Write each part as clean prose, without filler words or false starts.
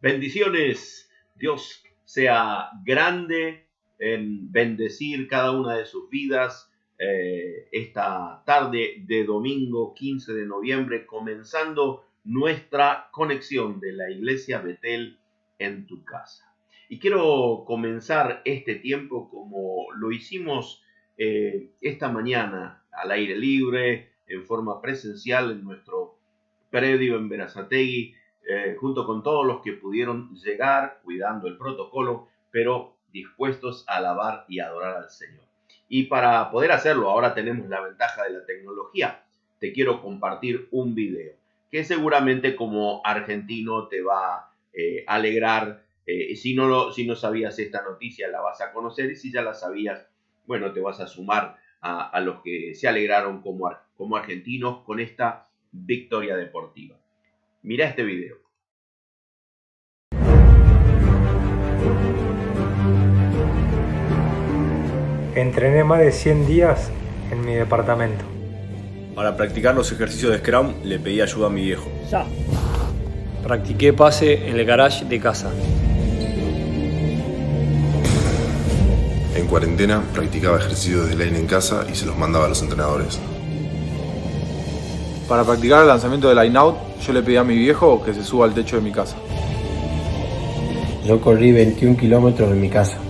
Bendiciones. Dios sea grande en bendecir cada una de sus vidas esta tarde de domingo 15 de noviembre, comenzando nuestra conexión de la Iglesia Betel en tu casa. Y quiero comenzar este tiempo como lo hicimos esta mañana al aire libre, en forma presencial en nuestro predio en Berazategui, junto con todos los que pudieron llegar, cuidando el protocolo, pero dispuestos a alabar y adorar al Señor. Y para poder hacerlo, ahora tenemos la ventaja de la tecnología. Te quiero compartir un video que seguramente como argentino te va a alegrar. Si no sabías esta noticia, la vas a conocer, y si ya la sabías, bueno, te vas a sumar a los que se alegraron como argentinos con esta victoria deportiva. Mira este video. Entrené más de 100 días en mi departamento. Para practicar los ejercicios de Scrum le pedí ayuda a mi viejo. Ya. Practiqué pase en el garage de casa. En cuarentena practicaba ejercicios de line en casa y se los mandaba a los entrenadores. Para practicar el lanzamiento de line out, yo le pedí a mi viejo que se suba al techo de mi casa. Yo corrí 21 kilómetros de mi casa.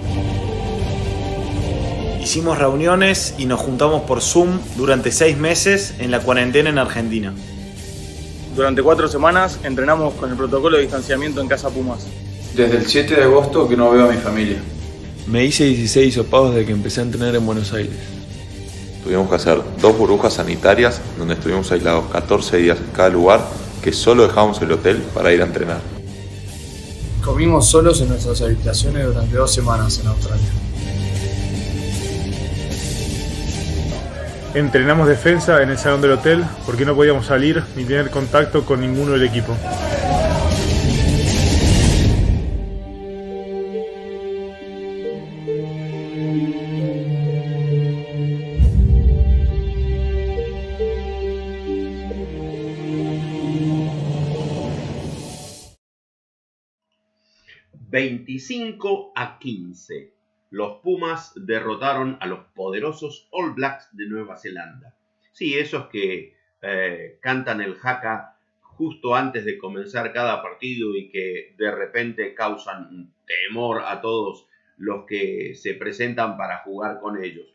Hicimos reuniones y nos juntamos por Zoom durante 6 meses en la cuarentena en Argentina. Durante 4 semanas entrenamos con el protocolo de distanciamiento en Casa Pumas. Desde el 7 de agosto que no veo a mi familia. Me hice 16 hisopados desde que empecé a entrenar en Buenos Aires. Tuvimos que hacer 2 burbujas sanitarias donde estuvimos aislados 14 días en cada lugar, que solo dejamos el hotel para ir a entrenar. Comimos solos en nuestras habitaciones durante 2 semanas en Australia. Entrenamos defensa en el salón del hotel porque no podíamos salir ni tener contacto con ninguno del equipo. $25-15. Los Pumas derrotaron a los poderosos All Blacks de Nueva Zelanda. Sí, esos que cantan el haka justo antes de comenzar cada partido y que de repente causan temor a todos los que se presentan para jugar con ellos.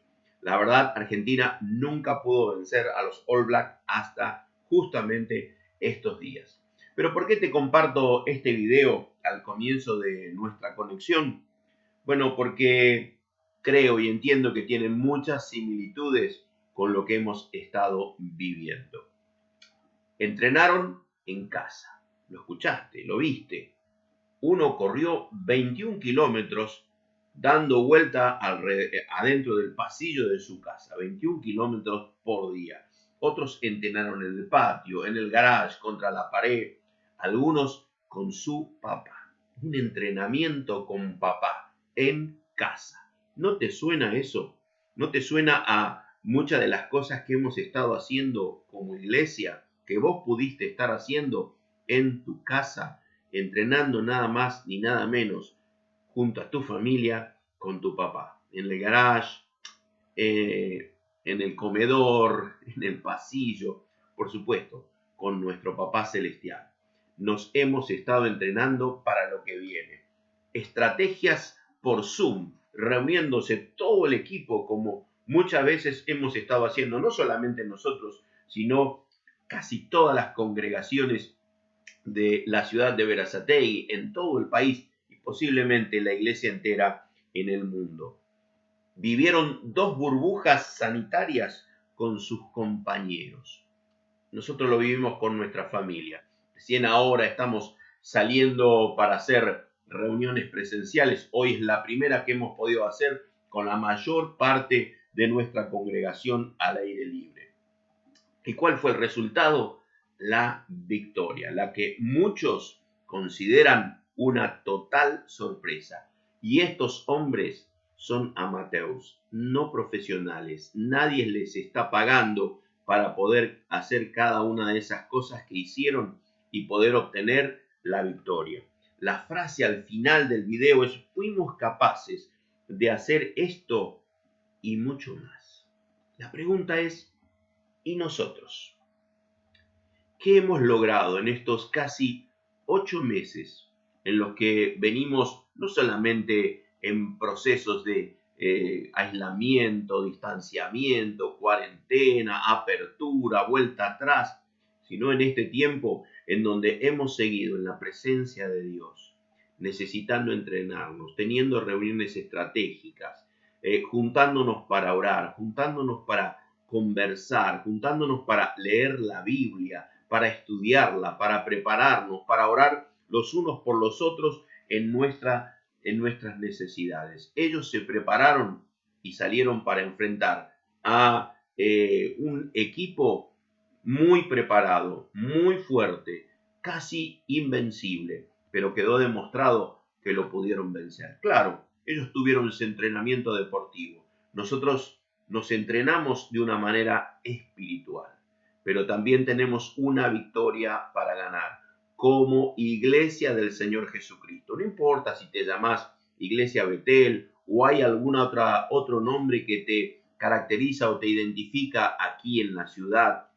La verdad, Argentina nunca pudo vencer a los All Blacks hasta justamente estos días. Pero ¿por qué te comparto este video al comienzo de nuestra conexión? Bueno, porque creo y entiendo que tiene muchas similitudes con lo que hemos estado viviendo. Entrenaron en casa, lo escuchaste, lo viste. Uno corrió 21 kilómetros dando vuelta adentro del pasillo de su casa, 21 kilómetros por día. Otros entrenaron en el patio, en el garage, contra la pared, algunos con su papá. Un entrenamiento con papá en casa. ¿No te suena eso? ¿No te suena a muchas de las cosas que hemos estado haciendo como iglesia, que vos pudiste estar haciendo en tu casa, entrenando nada más ni nada menos junto a tu familia con tu papá? En el garage, en el comedor, en el pasillo, por supuesto, con nuestro papá celestial. Nos hemos estado entrenando para lo que viene. Estrategias por Zoom, reuniéndose todo el equipo como muchas veces hemos estado haciendo, no solamente nosotros, sino casi todas las congregaciones de la ciudad de Berazategui en todo el país y posiblemente la iglesia entera en el mundo. Vivieron 2 burbujas sanitarias con sus compañeros. Nosotros lo vivimos con nuestra familia. Recién ahora estamos saliendo para hacer reuniones presenciales. Hoy es la primera que hemos podido hacer con la mayor parte de nuestra congregación al aire libre. ¿Y cuál fue el resultado? La victoria, la que muchos consideran una total sorpresa. Y estos hombres son amateurs, no profesionales. Nadie les está pagando para poder hacer cada una de esas cosas que hicieron y poder obtener la victoria. la frase al final del video es: fuimos capaces de hacer esto y mucho más. La pregunta es: ¿y nosotros? ¿Qué hemos logrado en estos casi 8 meses en los que venimos no solamente en procesos de aislamiento, distanciamiento, cuarentena, apertura, vuelta atrás, sino en este tiempo en donde hemos seguido en la presencia de Dios, necesitando entrenarnos, teniendo reuniones estratégicas, juntándonos para orar, juntándonos para conversar, juntándonos para leer la Biblia, para estudiarla, para prepararnos, para orar los unos por los otros en nuestras necesidades. Ellos se prepararon y salieron para enfrentar a un equipo muy preparado, muy fuerte, casi invencible, pero quedó demostrado que lo pudieron vencer. Claro, ellos tuvieron ese entrenamiento deportivo. Nosotros nos entrenamos de una manera espiritual, pero también tenemos una victoria para ganar como iglesia del Señor Jesucristo. No importa si te llamas Iglesia Betel o hay algún otro nombre que te caracteriza o te identifica aquí en la ciudad.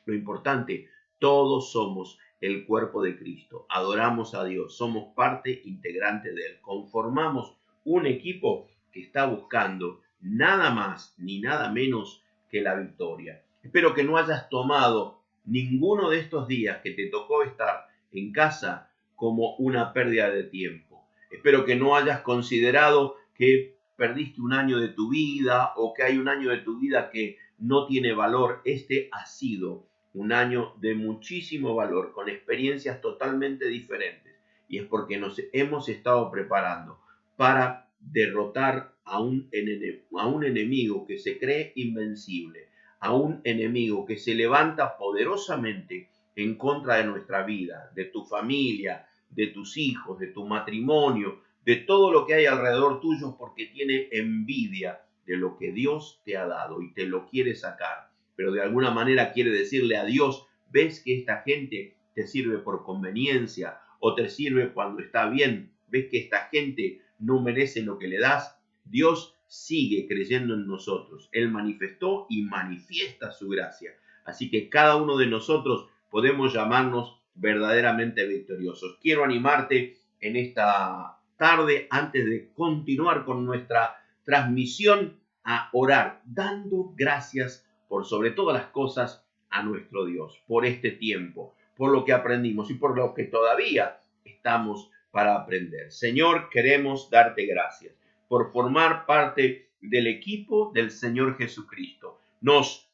Lo importante, todos somos el cuerpo de Cristo. Adoramos a Dios, somos parte integrante de Él. Conformamos un equipo que está buscando nada más ni nada menos que la victoria. Espero que no hayas tomado ninguno de estos días que te tocó estar en casa como una pérdida de tiempo. Espero que no hayas considerado que perdiste un año de tu vida o que hay un año de tu vida que no tiene valor. Este ha sido un año de muchísimo valor, con experiencias totalmente diferentes. Y es porque nos hemos estado preparando para derrotar a un enemigo que se cree invencible, a un enemigo que se levanta poderosamente en contra de nuestra vida, de tu familia, de tus hijos, de tu matrimonio, de todo lo que hay alrededor tuyo, porque tiene envidia de lo que Dios te ha dado y te lo quiere sacar. Pero de alguna manera quiere decirle a Dios: ves que esta gente te sirve por conveniencia o te sirve cuando está bien, ves que esta gente no merece lo que le das. Dios sigue creyendo en nosotros. Él manifestó y manifiesta su gracia. Así que cada uno de nosotros podemos llamarnos verdaderamente victoriosos. Quiero animarte en esta tarde, antes de continuar con nuestra transmisión, a orar, dando gracias por sobre todas las cosas a nuestro Dios, por este tiempo, por lo que aprendimos y por lo que todavía estamos para aprender. Señor, queremos darte gracias por formar parte del equipo del Señor Jesucristo. Nos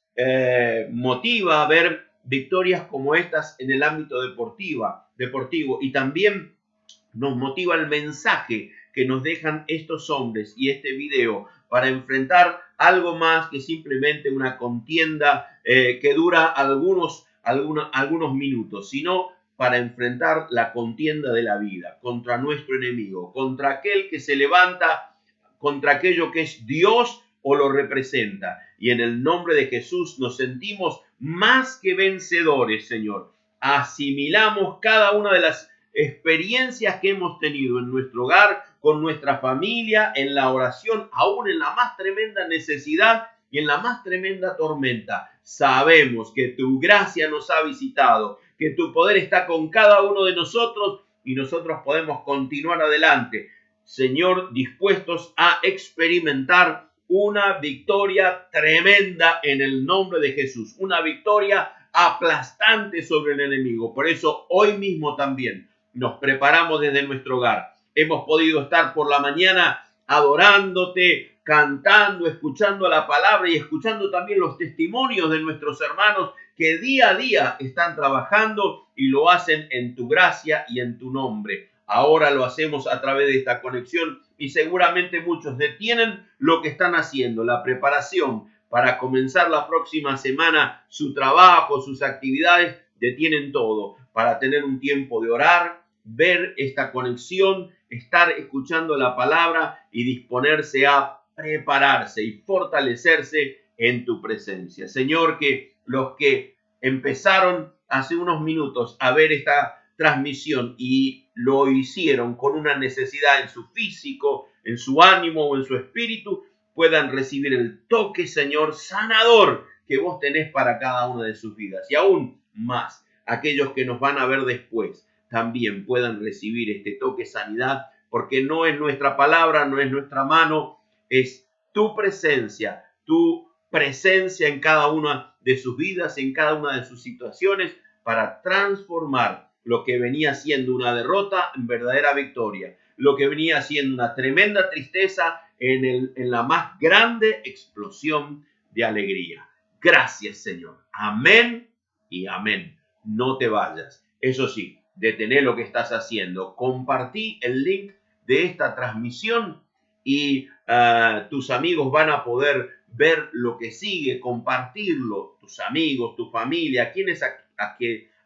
motiva a ver victorias como estas en el ámbito deportivo, y también nos motiva el mensaje que nos dejan estos hombres y este video para enfrentar algo más que simplemente una contienda que dura algunos minutos, sino para enfrentar la contienda de la vida contra nuestro enemigo, contra aquel que se levanta, contra aquello que es Dios o lo representa. Y en el nombre de Jesús nos sentimos más que vencedores, Señor. Asimilamos cada una de las experiencias que hemos tenido en nuestro hogar, con nuestra familia, en la oración, aún en la más tremenda necesidad y en la más tremenda tormenta. Sabemos que tu gracia nos ha visitado, que tu poder está con cada uno de nosotros y nosotros podemos continuar adelante, Señor, dispuestos a experimentar una victoria tremenda en el nombre de Jesús, una victoria aplastante sobre el enemigo. Por eso hoy mismo también nos preparamos desde nuestro hogar. Hemos podido estar por la mañana adorándote, cantando, escuchando la palabra y escuchando también los testimonios de nuestros hermanos que día a día están trabajando y lo hacen en tu gracia y en tu nombre. Ahora lo hacemos a través de esta conexión y seguramente muchos detienen lo que están haciendo, la preparación para comenzar la próxima semana, su trabajo, sus actividades, detienen todo para tener un tiempo de orar, ver esta conexión, estar escuchando la palabra y disponerse a prepararse y fortalecerse en tu presencia. Señor, que los que empezaron hace unos minutos a ver esta transmisión y lo hicieron con una necesidad en su físico, en su ánimo o en su espíritu, puedan recibir el toque, Señor, sanador que vos tenés para cada una de sus vidas. Y aún más, aquellos que nos van a ver después también puedan recibir este toque sanidad, porque no es nuestra palabra, no es nuestra mano, es tu presencia en cada una de sus vidas, en cada una de sus situaciones, para transformar lo que venía siendo una derrota en verdadera victoria, lo que venía siendo una tremenda tristeza en la más grande explosión de alegría. Gracias, Señor. Amén y amén. No te vayas. Eso sí, detené lo que estás haciendo. Compartí el link de esta transmisión y tus amigos van a poder ver lo que sigue, compartirlo, tus amigos, tu familia,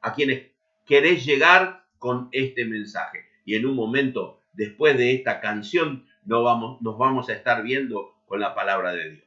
a quienes querés llegar con este mensaje. Y en un momento, después de esta canción, nos vamos a estar viendo con la palabra de Dios.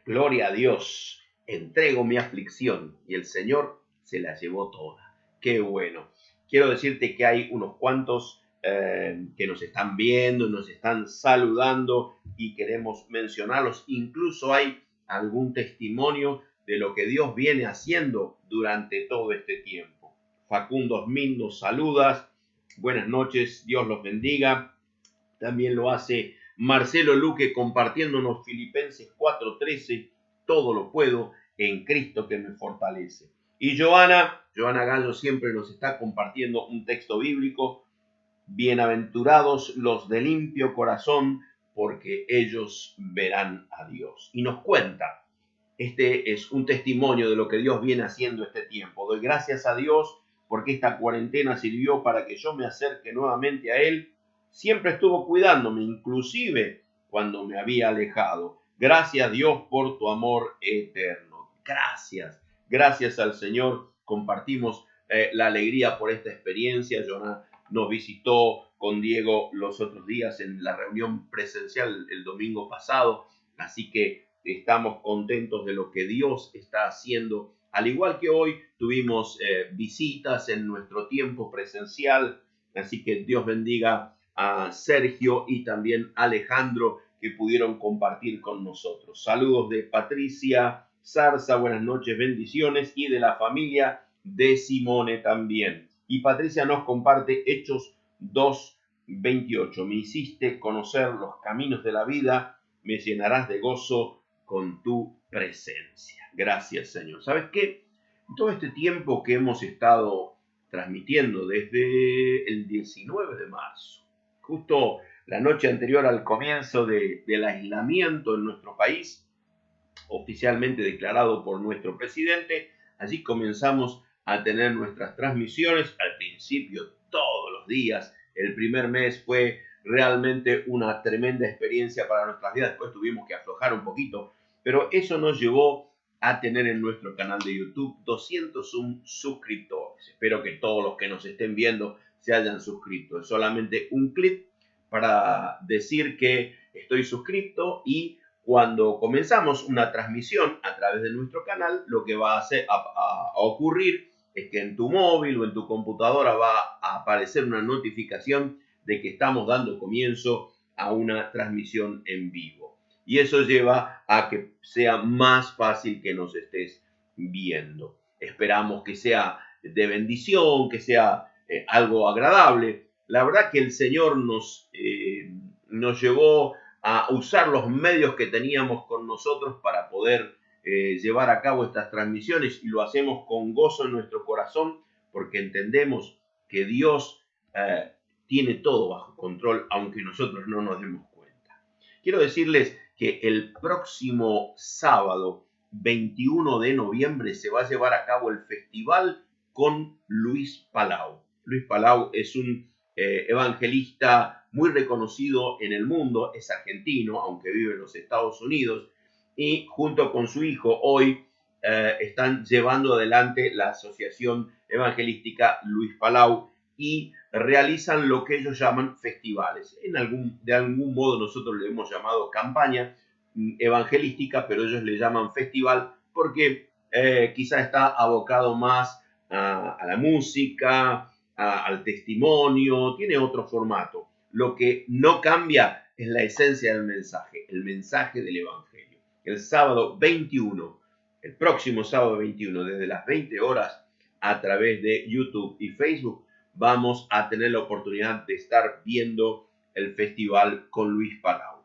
Gloria a Dios, entrego mi aflicción y el Señor se la llevó toda. Qué bueno. Quiero decirte que hay unos cuantos que nos están viendo, nos están saludando y queremos mencionarlos. Incluso hay algún testimonio de lo que Dios viene haciendo durante todo este tiempo. Facundo Osmin nos saluda. Buenas noches, Dios los bendiga. También lo hace Marcelo Luque compartiéndonos Filipenses 4:13, todo lo puedo en Cristo que me fortalece. Y Joana Gallo siempre nos está compartiendo un texto bíblico, bienaventurados los de limpio corazón, porque ellos verán a Dios. Y nos cuenta, este es un testimonio de lo que Dios viene haciendo este tiempo. Doy gracias a Dios porque esta cuarentena sirvió para que yo me acerque nuevamente a Él. Siempre estuvo cuidándome, inclusive cuando me había alejado. Gracias, Dios, por tu amor eterno. Gracias al Señor. Compartimos la alegría por esta experiencia. Jonah nos visitó con Diego los otros días en la reunión presencial el domingo pasado. Así que estamos contentos de lo que Dios está haciendo. Al igual que hoy tuvimos visitas en nuestro tiempo presencial. Así que Dios bendiga a Sergio y también a Alejandro que pudieron compartir con nosotros. Saludos de Patricia Zarza, buenas noches, bendiciones, y de la familia de Simone también. Y Patricia nos comparte Hechos 2:28. Me hiciste conocer los caminos de la vida, me llenarás de gozo con tu presencia. Gracias, Señor. ¿Sabes qué? Todo este tiempo que hemos estado transmitiendo desde el 19 de marzo, justo la noche anterior al comienzo del aislamiento en nuestro país, oficialmente declarado por nuestro presidente, allí comenzamos a tener nuestras transmisiones, al principio todos los días. El primer mes fue realmente una tremenda experiencia para nuestras vidas, después tuvimos que aflojar un poquito, pero eso nos llevó a tener en nuestro canal de YouTube 201 suscriptores. Espero que todos los que nos estén viendo se hayan suscrito. Es solamente un clic para decir que estoy suscrito, y cuando comenzamos una transmisión a través de nuestro canal, lo que va a ocurrir es que en tu móvil o en tu computadora va a aparecer una notificación de que estamos dando comienzo a una transmisión en vivo. Y eso lleva a que sea más fácil que nos estés viendo. Esperamos que sea de bendición, que sea algo agradable. La verdad que el Señor nos llevó a usar los medios que teníamos con nosotros para poder llevar a cabo estas transmisiones, y lo hacemos con gozo en nuestro corazón porque entendemos que Dios tiene todo bajo control, aunque nosotros no nos demos cuenta. Quiero decirles que el próximo sábado 21 de noviembre se va a llevar a cabo el festival con Luis Palau. Luis Palau es un evangelista muy reconocido en el mundo, es argentino, aunque vive en los Estados Unidos, y junto con su hijo hoy están llevando adelante la Asociación Evangelística Luis Palau y realizan lo que ellos llaman festivales. De algún modo nosotros le hemos llamado campaña evangelística, pero ellos le llaman festival porque quizá está abocado más a la música, al testimonio, tiene otro formato. Lo que no cambia es la esencia del mensaje, el mensaje del Evangelio. El próximo sábado 21, desde las 20 horas, a través de YouTube y Facebook, vamos a tener la oportunidad de estar viendo el festival con Luis Palau.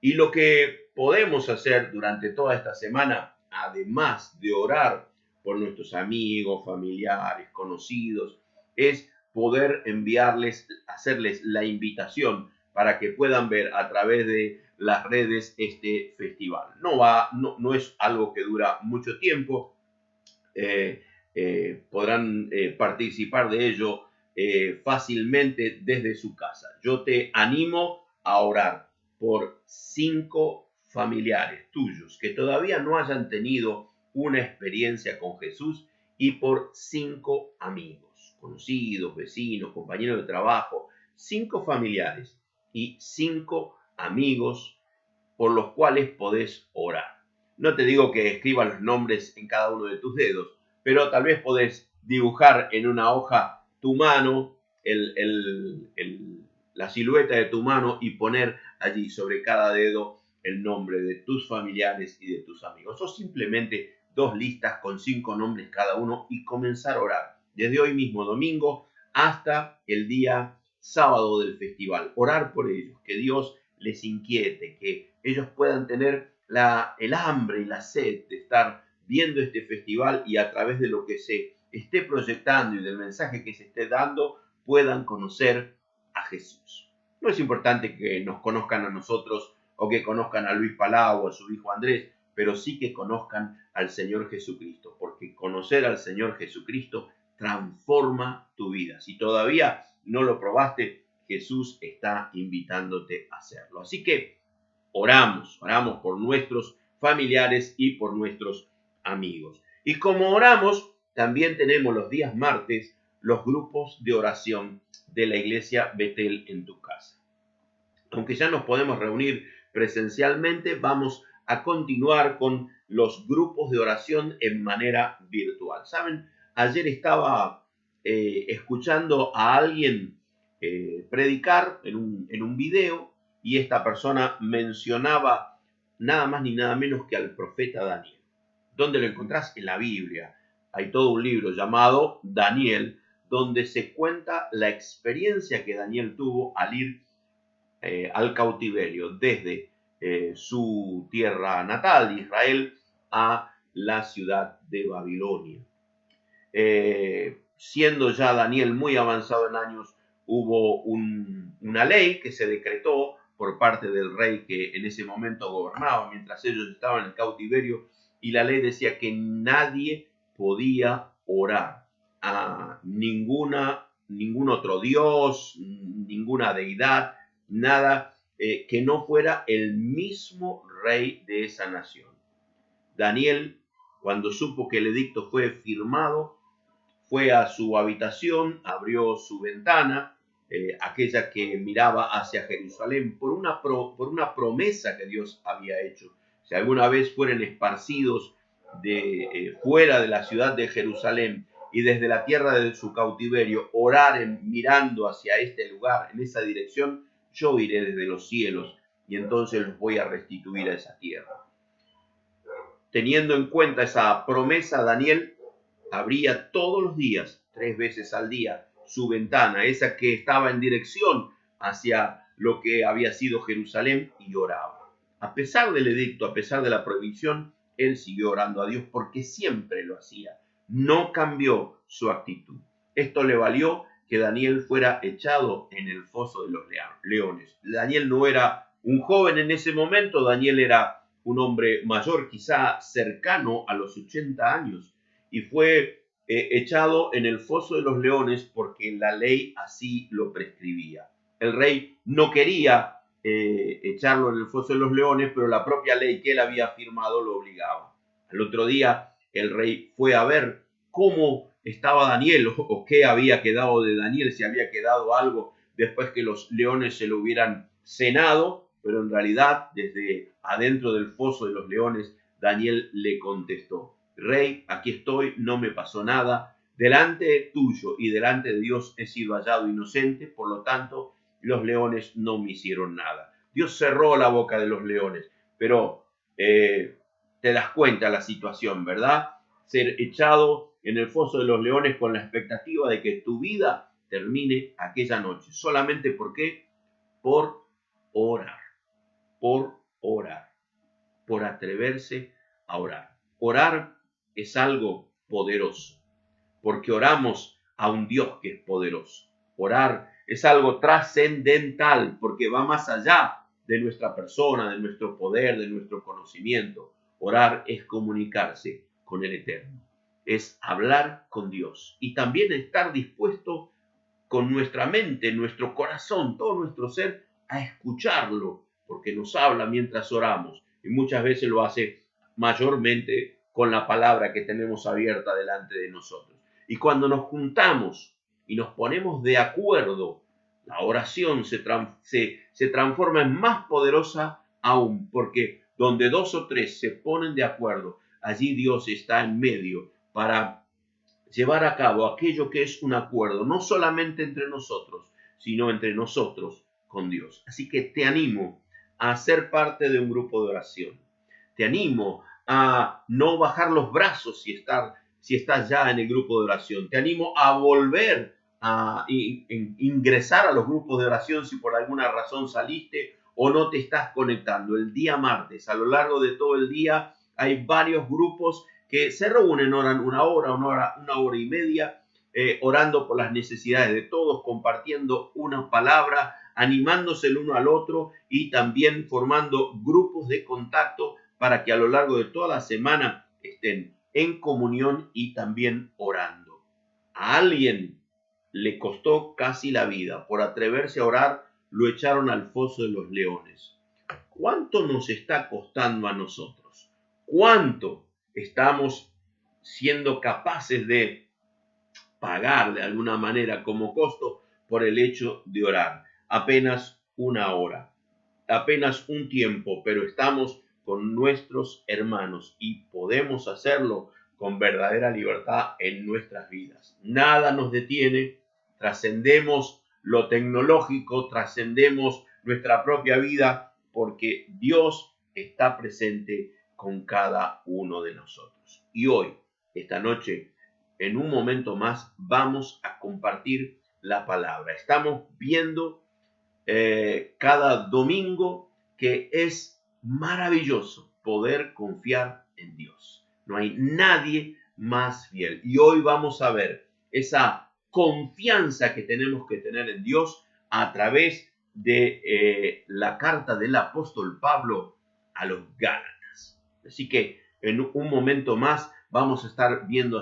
Y lo que podemos hacer durante toda esta semana, además de orar por nuestros amigos, familiares, conocidos, es poder hacerles la invitación para que puedan ver a través de las redes este festival. No es algo que dura mucho tiempo, podrán participar de ello fácilmente desde su casa. Yo te animo a orar por 5 familiares tuyos que todavía no hayan tenido una experiencia con Jesús, y por 5 amigos, conocidos, vecinos, compañeros de trabajo, 5 familiares y 5 amigos por los cuales podés orar. No te digo que escribas los nombres en cada uno de tus dedos, pero tal vez podés dibujar en una hoja tu mano, la silueta de tu mano, y poner allí sobre cada dedo el nombre de tus familiares y de tus amigos. O simplemente 2 listas con 5 nombres cada uno y comenzar a orar. Desde hoy mismo, domingo, hasta el día sábado del festival. Orar por ellos, que Dios les inquiete, que ellos puedan tener el hambre y la sed de estar viendo este festival, y a través de lo que se esté proyectando y del mensaje que se esté dando, puedan conocer a Jesús. No es importante que nos conozcan a nosotros o que conozcan a Luis Palau o a su hijo Andrés, pero sí que conozcan al Señor Jesucristo, porque conocer al Señor Jesucristo transforma tu vida. Si todavía no lo probaste, Jesús está invitándote a hacerlo. Así que oramos por nuestros familiares y por nuestros amigos. Y como oramos, también tenemos los días martes los grupos de oración de la iglesia Betel en tu casa. Aunque ya nos podemos reunir presencialmente, vamos a continuar con los grupos de oración en manera virtual. ¿Saben? Ayer estaba escuchando a alguien predicar en un video, y esta persona mencionaba nada más ni nada menos que al profeta Daniel. ¿Dónde lo encontrás? En la Biblia. Hay todo un libro llamado Daniel, donde se cuenta la experiencia que Daniel tuvo al ir al cautiverio desde su tierra natal, Israel, a la ciudad de Babilonia. Siendo ya Daniel muy avanzado en años, hubo una ley que se decretó por parte del rey que en ese momento gobernaba mientras ellos estaban en el cautiverio, y la ley decía que nadie podía orar a ningún otro dios, ninguna deidad, nada que no fuera el mismo rey de esa nación. Daniel, cuando supo que el edicto fue firmado, fue a su habitación, abrió su ventana, aquella que miraba hacia Jerusalén, por una promesa que Dios había hecho. Si alguna vez fueran esparcidos fuera de la ciudad de Jerusalén y desde la tierra de su cautiverio oraren mirando hacia este lugar, en esa dirección, yo iré desde los cielos y entonces los voy a restituir a esa tierra. Teniendo en cuenta esa promesa, Daniel abría todos los días, 3 veces al día, su ventana, esa que estaba en dirección hacia lo que había sido Jerusalén, y oraba. A pesar del edicto, a pesar de la prohibición, él siguió orando a Dios porque siempre lo hacía. No cambió su actitud. Esto le valió que Daniel fuera echado en el foso de los leones. Daniel no era un joven en ese momento, Daniel era un hombre mayor, quizá cercano a los 80 años, y fue echado en el foso de los leones porque la ley así lo prescribía. El rey no quería echarlo en el foso de los leones, pero la propia ley que él había firmado lo obligaba. Al otro día el rey fue a ver cómo estaba Daniel o qué había quedado de Daniel, si había quedado algo después que los leones se lo hubieran cenado, pero en realidad desde adentro del foso de los leones Daniel le contestó: Rey, aquí estoy, no me pasó nada, delante tuyo y delante de Dios he sido hallado inocente, por lo tanto los leones no me hicieron nada. Dios cerró la boca de los leones, pero te das cuenta la situación, ¿verdad? Ser echado en el foso de los leones con la expectativa de que tu vida termine aquella noche. ¿Solamente por qué? Por orar, por atreverse a orar. Orar es algo poderoso, porque oramos a un Dios que es poderoso. Orar es algo trascendental, porque va más allá de nuestra persona, de nuestro poder, de nuestro conocimiento. Orar es comunicarse con el Eterno, es hablar con Dios y también estar dispuesto con nuestra mente, nuestro corazón, todo nuestro ser a escucharlo, porque nos habla mientras oramos y muchas veces lo hace mayormente con la palabra que tenemos abierta delante de nosotros. Y cuando nos juntamos y nos ponemos de acuerdo, la oración se transforma en más poderosa aún, porque donde 2 o 3 se ponen de acuerdo, allí Dios está en medio para llevar a cabo aquello que es un acuerdo, no solamente entre nosotros, sino entre nosotros con Dios. Así que te animo a ser parte de un grupo de oración. Te animo a no bajar los brazos si estás ya en el grupo de oración. Te animo a volver a ingresar a los grupos de oración si por alguna razón saliste o no te estás conectando. El día martes, a lo largo de todo el día, hay varios grupos que se reúnen, oran una hora y media, orando por las necesidades de todos, compartiendo una palabra, animándose el uno al otro y también formando grupos de contacto para que a lo largo de toda la semana estén en comunión y también orando. A alguien le costó casi la vida. Por atreverse a orar, lo echaron al foso de los leones. ¿Cuánto nos está costando a nosotros? ¿Cuánto estamos siendo capaces de pagar de alguna manera como costo por el hecho de orar? Apenas una hora, apenas un tiempo, pero estamos con nuestros hermanos y podemos hacerlo con verdadera libertad en nuestras vidas. Nada nos detiene, trascendemos lo tecnológico, trascendemos nuestra propia vida, porque Dios está presente con cada uno de nosotros. Y hoy, esta noche, en un momento más, vamos a compartir la palabra. Estamos viendo cada domingo que es maravilloso poder confiar en Dios. No hay nadie más fiel. Y hoy vamos a ver esa confianza que tenemos que tener en Dios a través de la carta del apóstol Pablo a los Gálatas. Así que en un momento más vamos a estar viendo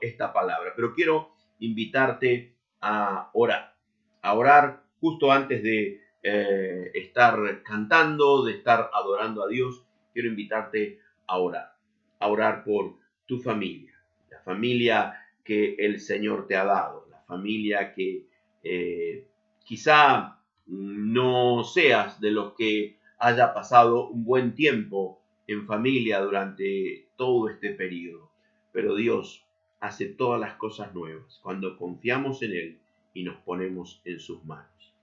esta palabra. Pero quiero invitarte a orar justo antes de estar cantando, de estar adorando a Dios. Quiero invitarte a orar por tu familia, la familia que el Señor te ha dado, la familia que quizá no seas de los que haya pasado un buen tiempo en familia durante todo este periodo, pero Dios hace todas las cosas nuevas cuando confiamos en Él y nos ponemos en sus manos.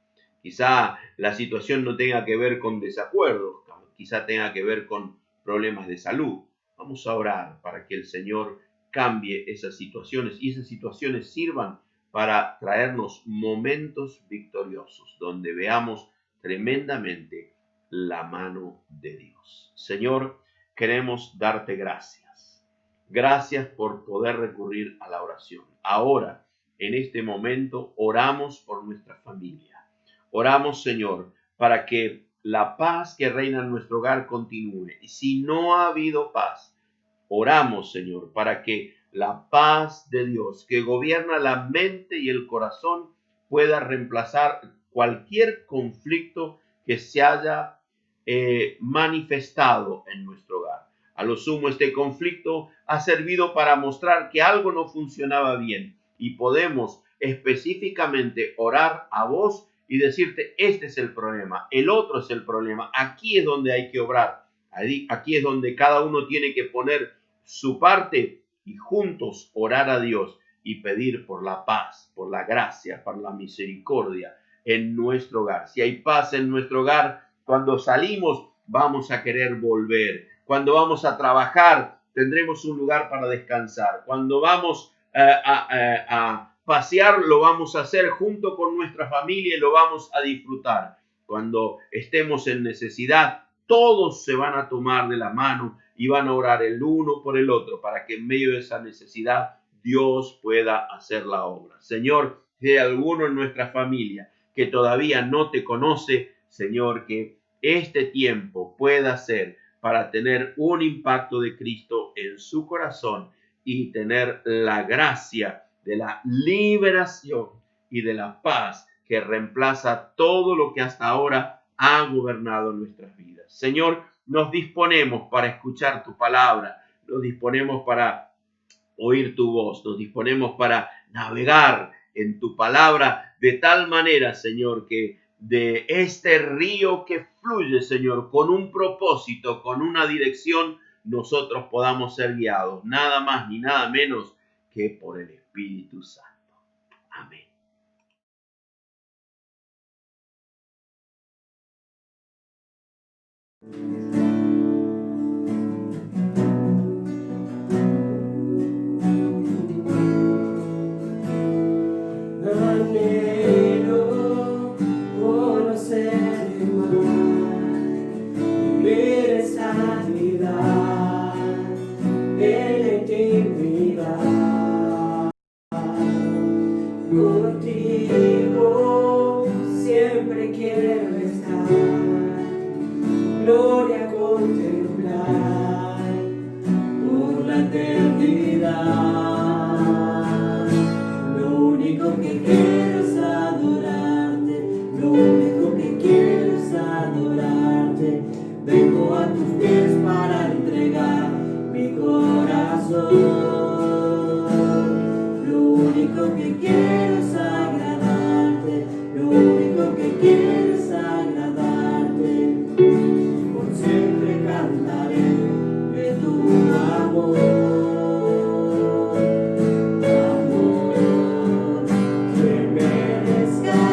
Quizá la situación no tenga que ver con desacuerdos, quizá tenga que ver con problemas de salud. Vamos a orar para que el Señor cambie esas situaciones y esas situaciones sirvan para traernos momentos victoriosos donde veamos tremendamente la mano de Dios. Señor, queremos darte gracias. Gracias por poder recurrir a la oración. Ahora, en este momento, oramos por nuestra familia. Oramos, Señor, para que la paz que reina en nuestro hogar continúe. Y si no ha habido paz, oramos, Señor, para que la paz de Dios que gobierna la mente y el corazón pueda reemplazar cualquier conflicto que se haya manifestado en nuestro hogar. A lo sumo, este conflicto ha servido para mostrar que algo no funcionaba bien y podemos específicamente orar a vos y decirte, este es el problema, el otro es el problema, aquí es donde hay que obrar, aquí es donde cada uno tiene que poner su parte y juntos orar a Dios y pedir por la paz, por la gracia, por la misericordia en nuestro hogar. Si hay paz en nuestro hogar, cuando salimos vamos a querer volver. Cuando vamos a trabajar tendremos un lugar para descansar. Cuando vamos a pasear lo vamos a hacer junto con nuestra familia y lo vamos a disfrutar. Cuando estemos en necesidad, todos se van a tomar de la mano y van a orar el uno por el otro para que en medio de esa necesidad Dios pueda hacer la obra. Señor, si hay alguno en nuestra familia que todavía no te conoce, Señor, que este tiempo pueda ser para tener un impacto de Cristo en su corazón y tener la gracia de la liberación y de la paz que reemplaza todo lo que hasta ahora ha gobernado nuestras vidas. Señor, nos disponemos para escuchar tu palabra, nos disponemos para oír tu voz, nos disponemos para navegar en tu palabra de tal manera, Señor, que de este río que fluye, Señor, con un propósito, con una dirección, nosotros podamos ser guiados, nada más ni nada menos que por el Espíritu Santo. Amén. Contigo siempre quiero estar, gloria a contemplar por la eternidad. Lo único que quiero es adorarte, lo único que quiero es adorarte. Vengo a tus pies para entregar mi corazón. Lo único que quiero es agradarte, lo único que quiero es agradarte. Por siempre cantaré de tu amor, amor que me rescata.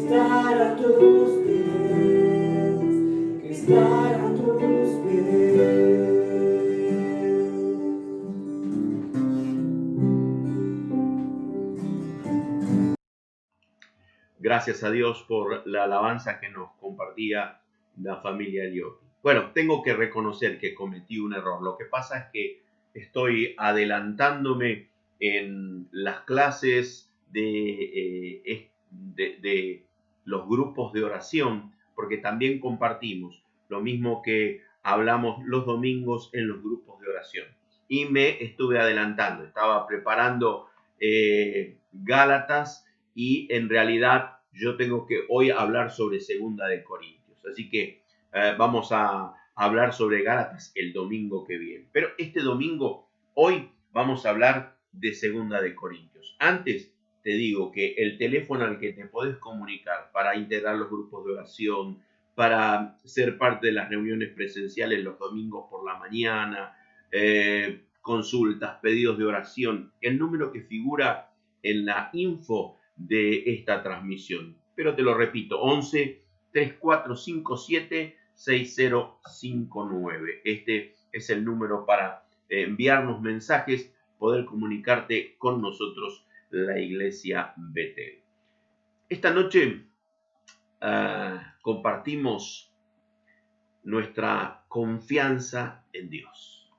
estar a tus pies, que estar a tus pies. Gracias a Dios por la alabanza que nos compartía la familia Eliopi. Bueno, tengo que reconocer que cometí un error. Lo que pasa es que estoy adelantándome en las clases de los grupos de oración, porque también compartimos lo mismo que hablamos los domingos en los grupos de oración. Y me estuve adelantando, estaba preparando Gálatas y en realidad yo tengo que hoy hablar sobre 2 de Corintios. Así que vamos a hablar sobre Gálatas el domingo que viene. Pero este domingo, hoy vamos a hablar de 2 de Corintios. Antes te digo que el teléfono al que te podés comunicar para integrar los grupos de oración, para ser parte de las reuniones presenciales los domingos por la mañana, consultas, pedidos de oración, el número que figura en la info de esta transmisión. Pero te lo repito, 11 3457 6059. Este es el número para enviarnos mensajes, poder comunicarte con nosotros, la Iglesia Betel. Esta noche compartimos nuestra confianza en Dios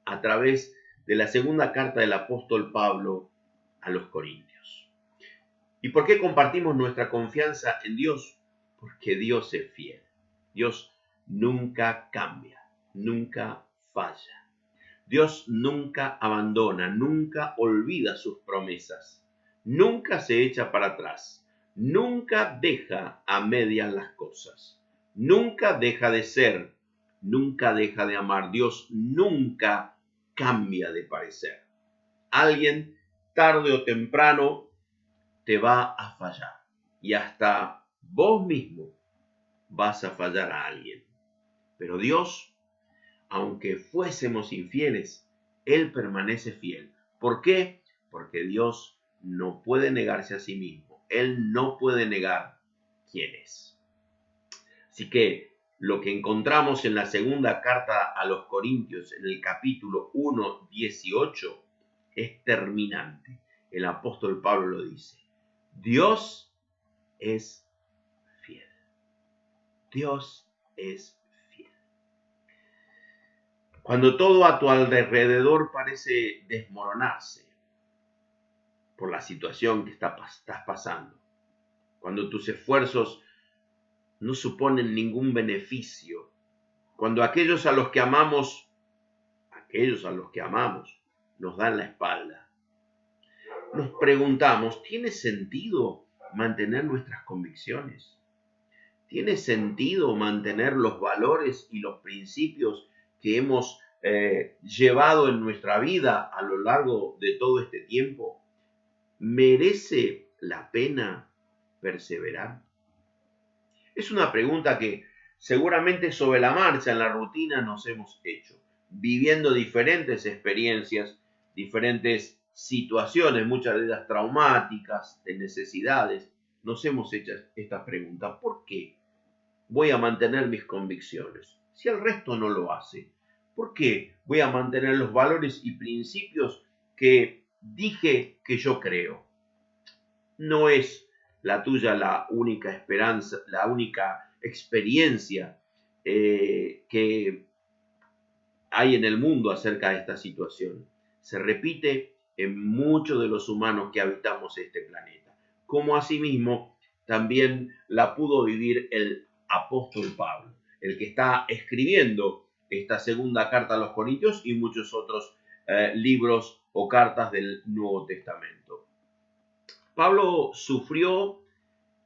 a través de la segunda carta del apóstol Pablo a los Corintios. ¿Y por qué compartimos nuestra confianza en Dios? Porque Dios es fiel. Dios nunca cambia, nunca falla. Dios nunca abandona, nunca olvida sus promesas, nunca se echa para atrás, nunca deja a medias las cosas, nunca deja de ser, nunca deja de amar. Dios nunca cambia de parecer. Alguien, tarde o temprano, te va a fallar y hasta vos mismo vas a fallar a alguien. Pero Dios, aunque fuésemos infieles, Él permanece fiel. ¿Por qué? Porque Dios no puede negarse a sí mismo. Él no puede negar quién es. Así que lo que encontramos en la segunda carta a los Corintios, en el capítulo 1, 18, es terminante. El apóstol Pablo lo dice. Dios es fiel. Dios es fiel. Cuando todo a tu alrededor parece desmoronarse por la situación que estás pasando, cuando tus esfuerzos no suponen ningún beneficio, cuando aquellos a los que amamos nos dan la espalda, nos preguntamos, ¿tiene sentido mantener nuestras convicciones? ¿Tiene sentido mantener los valores y los principios que hemos llevado en nuestra vida a lo largo de todo este tiempo? ¿Merece la pena perseverar? Es una pregunta que seguramente sobre la marcha, en la rutina, nos hemos hecho, viviendo diferentes experiencias, diferentes situaciones, muchas de ellas traumáticas, de necesidades. Nos hemos hecho esta pregunta: ¿por qué voy a mantener mis convicciones si el resto no lo hace? ¿Por qué voy a mantener los valores y principios que dije que yo creo? No es la tuya la única esperanza, la única experiencia que hay en el mundo acerca de esta situación. Se repite en muchos de los humanos que habitamos este planeta, como asimismo también la pudo vivir el apóstol Pablo, el que está escribiendo esta segunda carta a los Corintios y muchos otros libros o cartas del Nuevo Testamento. Pablo sufrió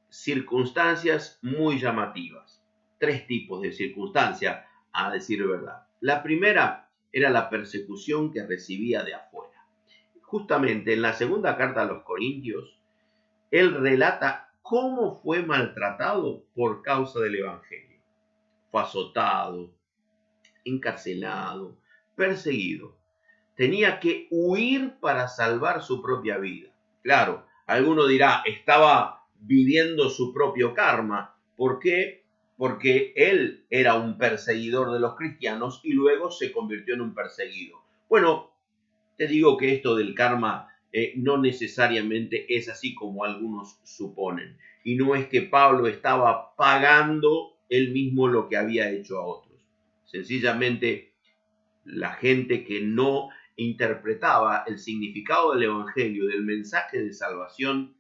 circunstancias muy llamativas, 3 tipos de circunstancias, a decir verdad. La primera era la persecución que recibía de afuera. Justamente en la segunda carta a los Corintios, él relata cómo fue maltratado por causa del Evangelio. Fue azotado, encarcelado, perseguido. Tenía que huir para salvar su propia vida. Claro, alguno dirá, estaba viviendo su propio karma. ¿Por qué? Porque él era un perseguidor de los cristianos y luego se convirtió en un perseguido. Bueno, te digo que esto del karma no necesariamente es así como algunos suponen. Y no es que Pablo estaba pagando él mismo lo que había hecho a otros. Sencillamente, la gente que no interpretaba el significado del evangelio, del mensaje de salvación,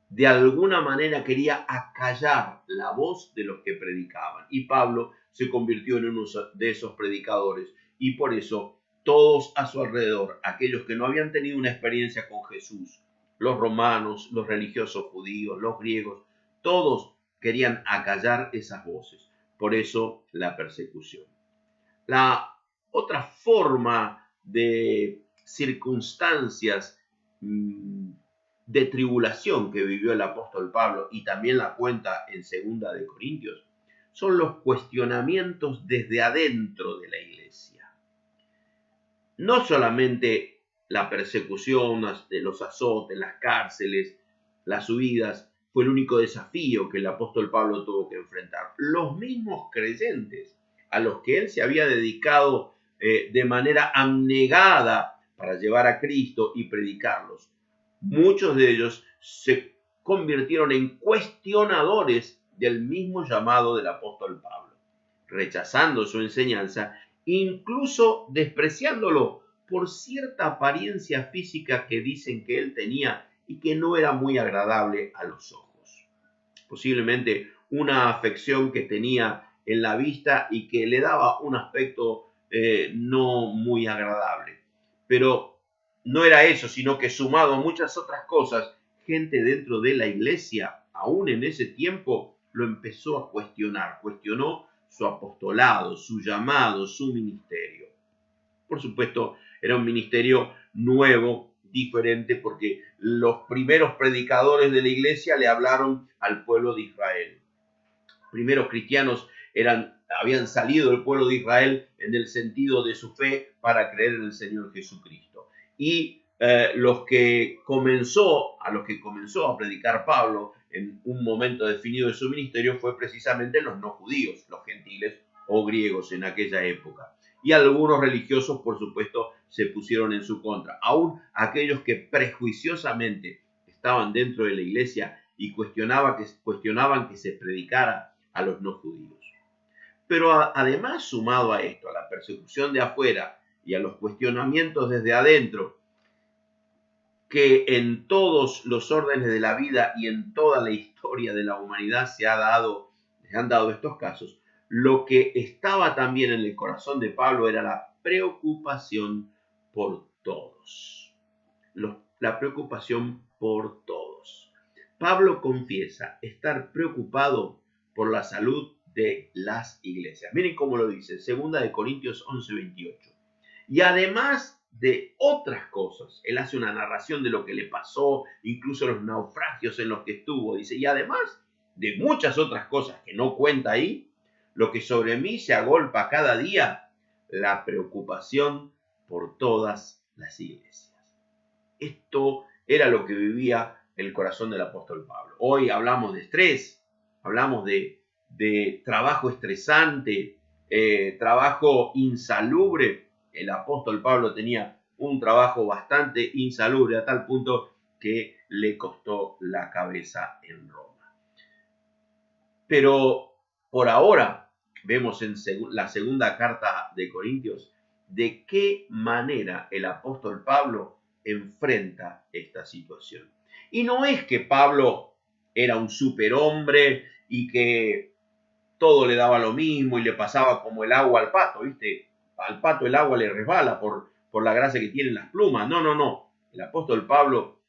de alguna manera quería acallar la voz de los que predicaban. Y Pablo se convirtió en uno de esos predicadores. Y por eso todos a su alrededor, aquellos que no habían tenido una experiencia con Jesús, los romanos, los religiosos judíos, los griegos, todos querían acallar esas voces. Por eso la persecución. La otra forma de circunstancias de tribulación que vivió el apóstol Pablo, y también la cuenta en 2 de Corintios, son los cuestionamientos desde adentro de la iglesia. No solamente la persecución, los azotes, las cárceles, las huidas, fue el único desafío que el apóstol Pablo tuvo que enfrentar. Los mismos creyentes a los que él se había dedicado de manera abnegada para llevar a Cristo y predicarlos, muchos de ellos se convirtieron en cuestionadores del mismo llamado del apóstol Pablo, rechazando su enseñanza, incluso despreciándolo por cierta apariencia física que dicen que él tenía y que no era muy agradable a los ojos. Posiblemente una afección que tenía en la vista y que le daba un aspecto no muy agradable. Pero no era eso, sino que sumado a muchas otras cosas, gente dentro de la iglesia, aún en ese tiempo, lo empezó a cuestionar. Cuestionó su apostolado, su llamado, su ministerio. Por supuesto, era un ministerio nuevo, diferente, porque los primeros predicadores de la iglesia le hablaron al pueblo de Israel. Primeros cristianos habían salido del pueblo de Israel en el sentido de su fe para creer en el Señor Jesucristo. Y a los que comenzó a predicar Pablo en un momento definido de su ministerio fue precisamente los no judíos, los gentiles o griegos en aquella época. Y algunos religiosos, por supuesto, se pusieron en su contra. Aún aquellos que prejuiciosamente estaban dentro de la iglesia y cuestionaban que se predicara a los no judíos. Pero además, sumado a esto, a la persecución de afuera y a los cuestionamientos desde adentro, que en todos los órdenes de la vida y en toda la historia de la humanidad se han dado estos casos, lo que estaba también en el corazón de Pablo era la preocupación por todos. La preocupación por todos. Pablo confiesa estar preocupado por la salud de las iglesias. Miren cómo lo dice, 2 de Corintios 11:28. Y además de otras cosas, él hace una narración de lo que le pasó, incluso los naufragios en los que estuvo, dice, y además de muchas otras cosas que no cuenta ahí, lo que sobre mí se agolpa cada día, la preocupación por todas las iglesias. Esto era lo que vivía el corazón del apóstol Pablo. Hoy hablamos de estrés, hablamos de trabajo estresante, trabajo insalubre. El apóstol Pablo tenía un trabajo bastante insalubre a tal punto que le costó la cabeza en Roma. Pero por ahora vemos en la segunda carta de Corintios de qué manera el apóstol Pablo enfrenta esta situación. Y no es que Pablo era un superhombre y que todo le daba lo mismo y le pasaba como el agua al pato, ¿viste? Al pato el agua le resbala por la gracia que tienen las plumas. No. El apóstol Pablo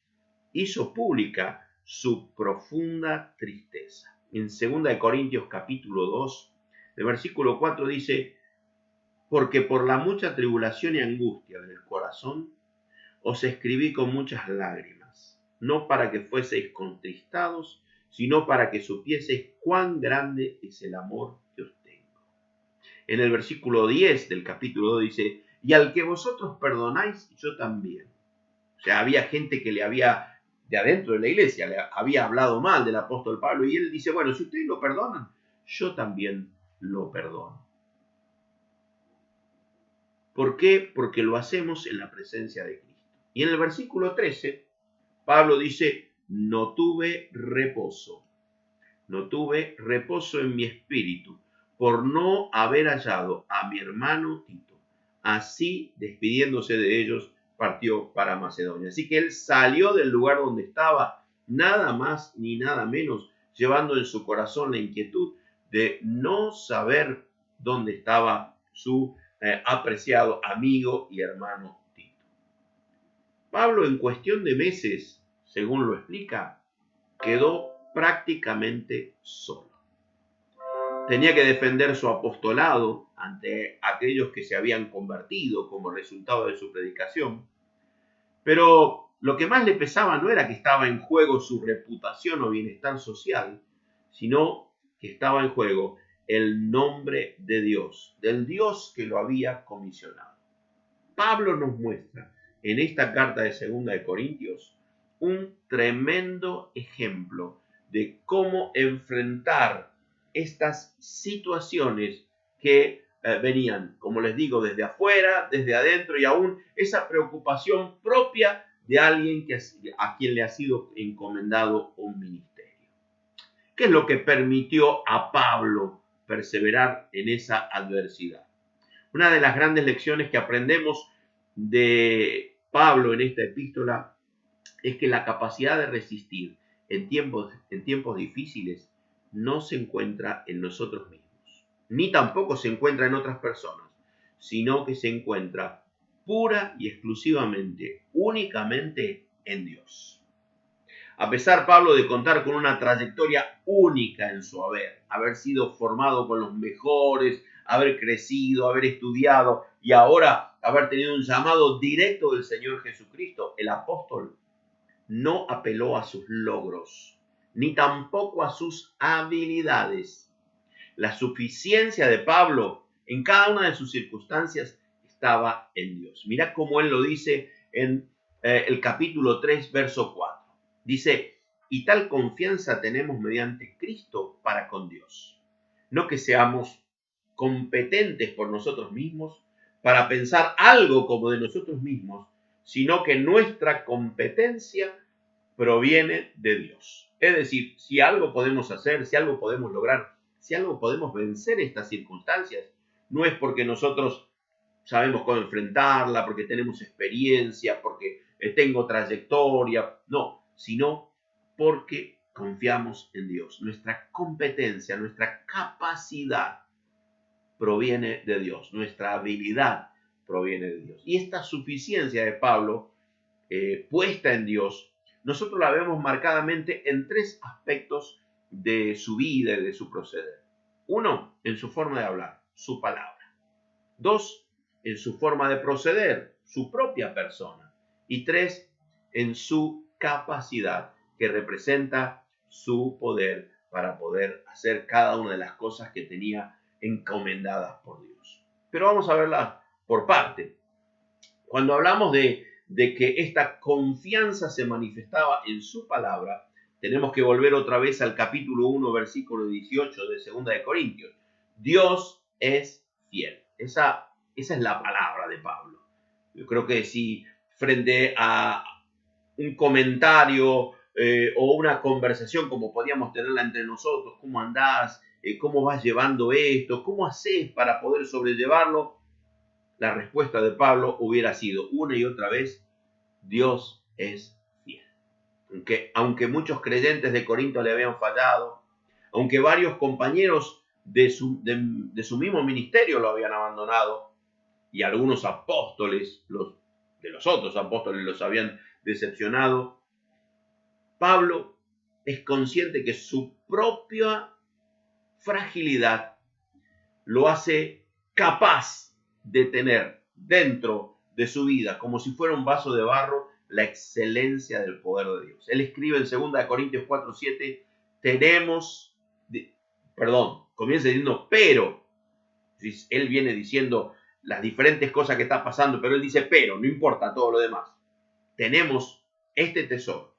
hizo pública su profunda tristeza. En 2 de Corintios capítulo 2, de versículo 4 dice, porque por la mucha tribulación y angustia del corazón os escribí con muchas lágrimas, no para que fueseis contristados, sino para que supieseis cuán grande es el amor que os tengo. En el versículo 10 del capítulo 2 dice, y al que vosotros perdonáis, yo también. O sea, había gente que le había de adentro de la iglesia le había hablado mal del apóstol Pablo, y él dice, bueno, si ustedes lo perdonan, yo también lo perdono. ¿Por qué? Porque lo hacemos en la presencia de Cristo. Y en el versículo 13, Pablo dice, no tuve reposo en mi espíritu por no haber hallado a mi hermano Tito. Así, despidiéndose de ellos, partió para Macedonia. Así que él salió del lugar donde estaba, nada más ni nada menos, llevando en su corazón la inquietud de no saber dónde estaba su apreciado amigo y hermano Tito. Pablo, en cuestión de meses, según lo explica, quedó prácticamente solo. Tenía que defender su apostolado ante aquellos que se habían convertido como resultado de su predicación, pero lo que más le pesaba no era que estaba en juego su reputación o bienestar social, sino que estaba en juego el nombre de Dios, del Dios que lo había comisionado. Pablo nos muestra en esta carta de 2 de Corintios un tremendo ejemplo de cómo enfrentar estas situaciones que venían, como les digo, desde afuera, desde adentro, y aún esa preocupación propia de alguien a quien le ha sido encomendado un ministerio. ¿Qué es lo que permitió a Pablo perseverar en esa adversidad? Una de las grandes lecciones que aprendemos de Pablo en esta epístola es que la capacidad de resistir en tiempos difíciles no se encuentra en nosotros mismos, ni tampoco se encuentra en otras personas, sino que se encuentra pura y exclusivamente, únicamente en Dios. A pesar, Pablo, de contar con una trayectoria única en su haber sido formado con los mejores, haber crecido, haber estudiado y ahora haber tenido un llamado directo del Señor Jesucristo, el apóstol no apeló a sus logros, ni tampoco a sus habilidades. La suficiencia de Pablo en cada una de sus circunstancias estaba en Dios. Mira cómo él lo dice en el capítulo 3, verso 4. Dice, y tal confianza tenemos mediante Cristo para con Dios. No que seamos competentes por nosotros mismos para pensar algo como de nosotros mismos, sino que nuestra competencia proviene de Dios. Es decir, si algo podemos hacer, si algo podemos lograr, si algo podemos vencer estas circunstancias, no es porque nosotros sabemos cómo enfrentarla, porque tenemos experiencia, porque tengo trayectoria, no, sino porque confiamos en Dios. Nuestra competencia, nuestra capacidad proviene de Dios, nuestra habilidad proviene de Dios. Y esta suficiencia de Pablo, puesta en Dios, nosotros la vemos marcadamente en tres aspectos de su vida y de su proceder. Uno, en su forma de hablar, su palabra. Dos, en su forma de proceder, su propia persona. Y tres, en su capacidad, que representa su poder para poder hacer cada una de las cosas que tenía encomendadas por Dios. Pero vamos a verla por parte. Cuando hablamos de que esta confianza se manifestaba en su palabra, tenemos que volver otra vez al capítulo 1, versículo 18 de 2 de Corintios. Dios es fiel. Esa es la palabra de Pablo. Yo creo que si frente a un comentario o una conversación como podíamos tenerla entre nosotros, ¿cómo andás? ¿Cómo vas llevando esto? ¿Cómo haces para poder sobrellevarlo? La respuesta de Pablo hubiera sido una y otra vez, Dios es fiel. Aunque muchos creyentes de Corinto le habían fallado, aunque varios compañeros de su mismo ministerio lo habían abandonado, y algunos apóstoles, de los otros apóstoles los habían decepcionado, Pablo es consciente que su propia fragilidad lo hace capaz de tener dentro de su vida, como si fuera un vaso de barro, la excelencia del poder de Dios. Él escribe en 2 Corintios 4:7, comienza diciendo, pero, él viene diciendo las diferentes cosas que está pasando, pero él dice, pero, no importa todo lo demás. Tenemos este tesoro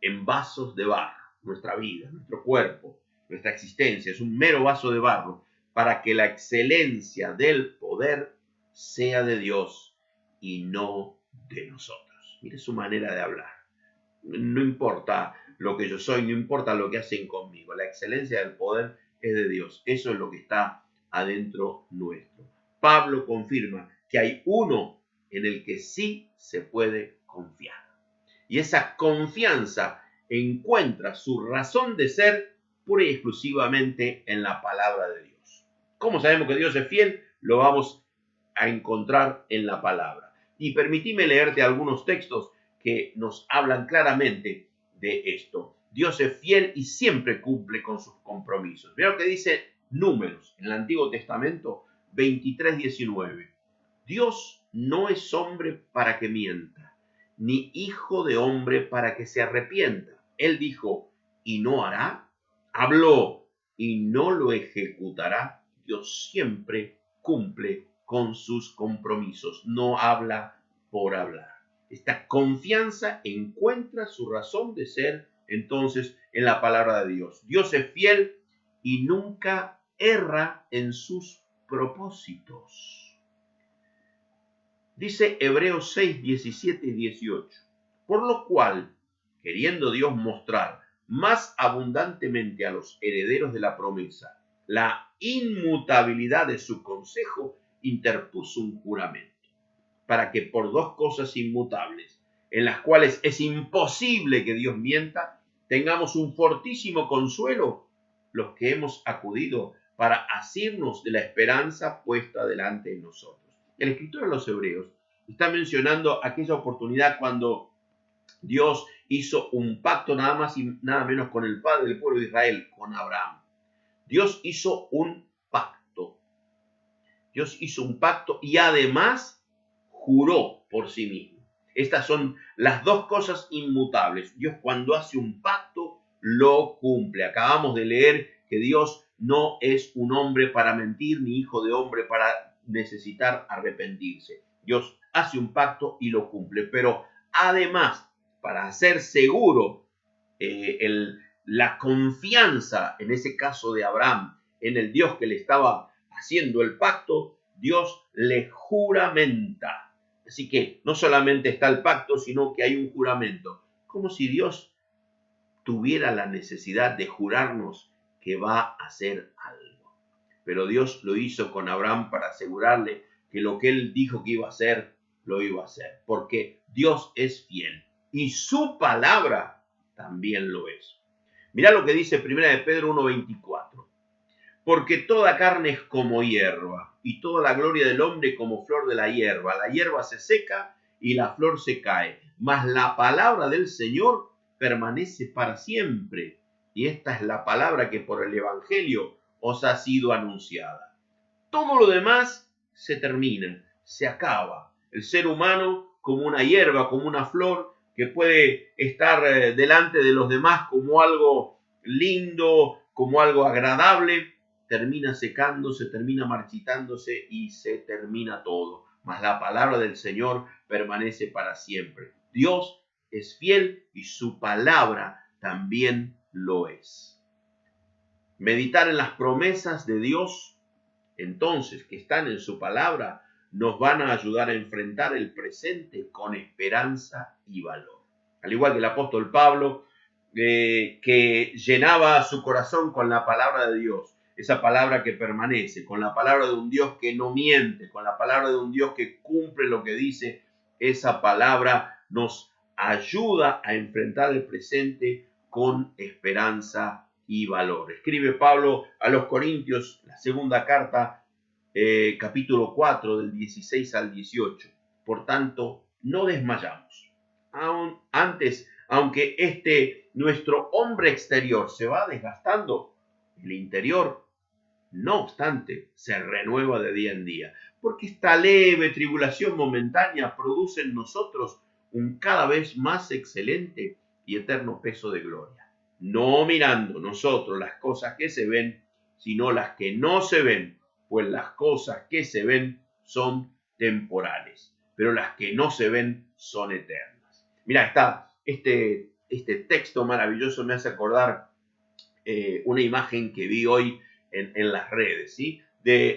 en vasos de barro. Nuestra vida, nuestro cuerpo, nuestra existencia es un mero vaso de barro para que la excelencia del poder sea de Dios y no de nosotros. Mire su manera de hablar. No importa lo que yo soy, no importa lo que hacen conmigo. La excelencia del poder es de Dios. Eso es lo que está adentro nuestro. Pablo confirma que hay uno en el que sí se puede confiar. Y esa confianza encuentra su razón de ser pura y exclusivamente en la palabra de Dios. ¿Cómo sabemos que Dios es fiel? Lo vamos a encontrar en la palabra. Y permitime leerte algunos textos que nos hablan claramente de esto. Dios es fiel y siempre cumple con sus compromisos. Mira lo que dice Números en el Antiguo Testamento 23:19. Dios no es hombre para que mienta, ni hijo de hombre para que se arrepienta. Él dijo, ¿y no hará? Habló, ¿y no lo ejecutará? Dios siempre cumple con sus compromisos, no habla por hablar. Esta confianza encuentra su razón de ser entonces en la palabra de Dios. Dios es fiel y nunca erra en sus propósitos. Dice Hebreos 6, 17 y 18. Por lo cual, queriendo Dios mostrar más abundantemente a los herederos de la promesa la inmutabilidad de su consejo, interpuso un juramento, para que por dos cosas inmutables, en las cuales es imposible que Dios mienta, tengamos un fortísimo consuelo los que hemos acudido para asirnos de la esperanza puesta delante de nosotros. El escritor de los Hebreos está mencionando aquella oportunidad cuando Dios hizo un pacto nada más y nada menos con el padre del pueblo de Israel, con Abraham. Dios hizo un pacto. Dios hizo un pacto y además juró por sí mismo. Estas son las dos cosas inmutables. Dios cuando hace un pacto lo cumple. Acabamos de leer que Dios no es un hombre para mentir ni hijo de hombre para necesitar arrepentirse. Dios hace un pacto y lo cumple. Pero además, para hacer seguro la confianza, en ese caso de Abraham, en el Dios que le estaba haciendo el pacto, Dios le juramenta. Así que no solamente está el pacto, sino que hay un juramento. Como si Dios tuviera la necesidad de jurarnos que va a hacer algo. Pero Dios lo hizo con Abraham para asegurarle que lo que él dijo que iba a hacer, lo iba a hacer. Porque Dios es fiel y su palabra también lo es. Mirá lo que dice 1 de Pedro 1:24. Porque toda carne es como hierba, y toda la gloria del hombre como flor de la hierba. La hierba se seca y la flor se cae, mas la palabra del Señor permanece para siempre. Y esta es la palabra que por el Evangelio os ha sido anunciada. Todo lo demás se termina, se acaba. El ser humano como una hierba, como una flor, que puede estar delante de los demás como algo lindo, como algo agradable, termina secándose, termina marchitándose y se termina todo. Mas la palabra del Señor permanece para siempre. Dios es fiel y su palabra también lo es. Meditar en las promesas de Dios, entonces, que están en su palabra, nos van a ayudar a enfrentar el presente con esperanza y valor. Al igual que el apóstol Pablo, que llenaba su corazón con la palabra de Dios, esa palabra que permanece, con la palabra de un Dios que no miente, con la palabra de un Dios que cumple lo que dice, esa palabra nos ayuda a enfrentar el presente con esperanza y valor. Escribe Pablo a los Corintios, la segunda carta, capítulo 4, del 16 al 18. Por tanto, no desmayamos. Antes, aunque nuestro hombre exterior se va desgastando, el interior, no obstante, se renueva de día en día, porque esta leve tribulación momentánea produce en nosotros un cada vez más excelente y eterno peso de gloria, no mirando nosotros las cosas que se ven, sino las que no se ven, pues las cosas que se ven son temporales, pero las que no se ven son eternas. Mira, está este este texto maravilloso me hace acordar una imagen que vi hoy en las redes, ¿sí?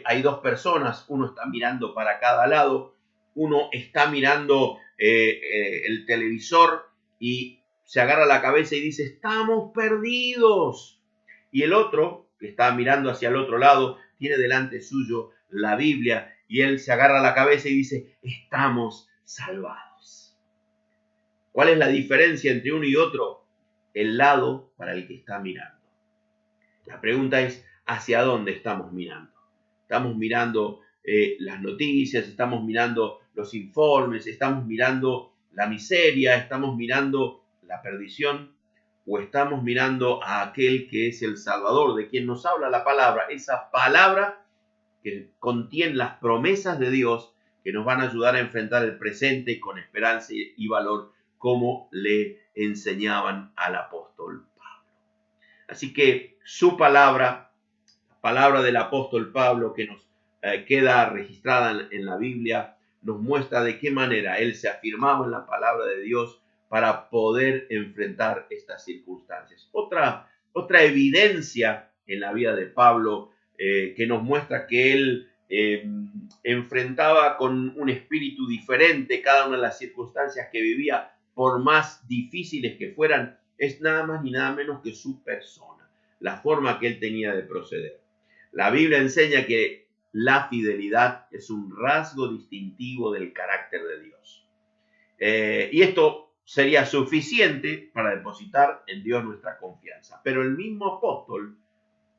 Hay dos personas, uno está mirando para cada lado, uno está mirando el televisor y se agarra la cabeza y dice, estamos perdidos. Y el otro, que está mirando hacia el otro lado, tiene delante suyo la Biblia y él se agarra la cabeza y dice, estamos salvados. ¿Cuál es la diferencia entre uno y otro? El lado para el que está mirando. La pregunta es, ¿hacia dónde estamos mirando? Estamos mirando las noticias, estamos mirando los informes, estamos mirando la miseria, estamos mirando la perdición, o estamos mirando a aquel que es el Salvador, de quien nos habla la palabra, esa palabra que contiene las promesas de Dios que nos van a ayudar a enfrentar el presente con esperanza y valor, como le enseñaban al apóstol Pablo. Así que su palabra, la palabra del apóstol Pablo que nos queda registrada en la Biblia, nos muestra de qué manera él se afirmaba en la palabra de Dios para poder enfrentar estas circunstancias. Otra evidencia en la vida de Pablo que nos muestra que él enfrentaba con un espíritu diferente cada una de las circunstancias que vivía, por más difíciles que fueran, es nada más ni nada menos que su persona, la forma que él tenía de proceder. La Biblia enseña que la fidelidad es un rasgo distintivo del carácter de Dios. Y esto sería suficiente para depositar en Dios nuestra confianza. Pero el mismo apóstol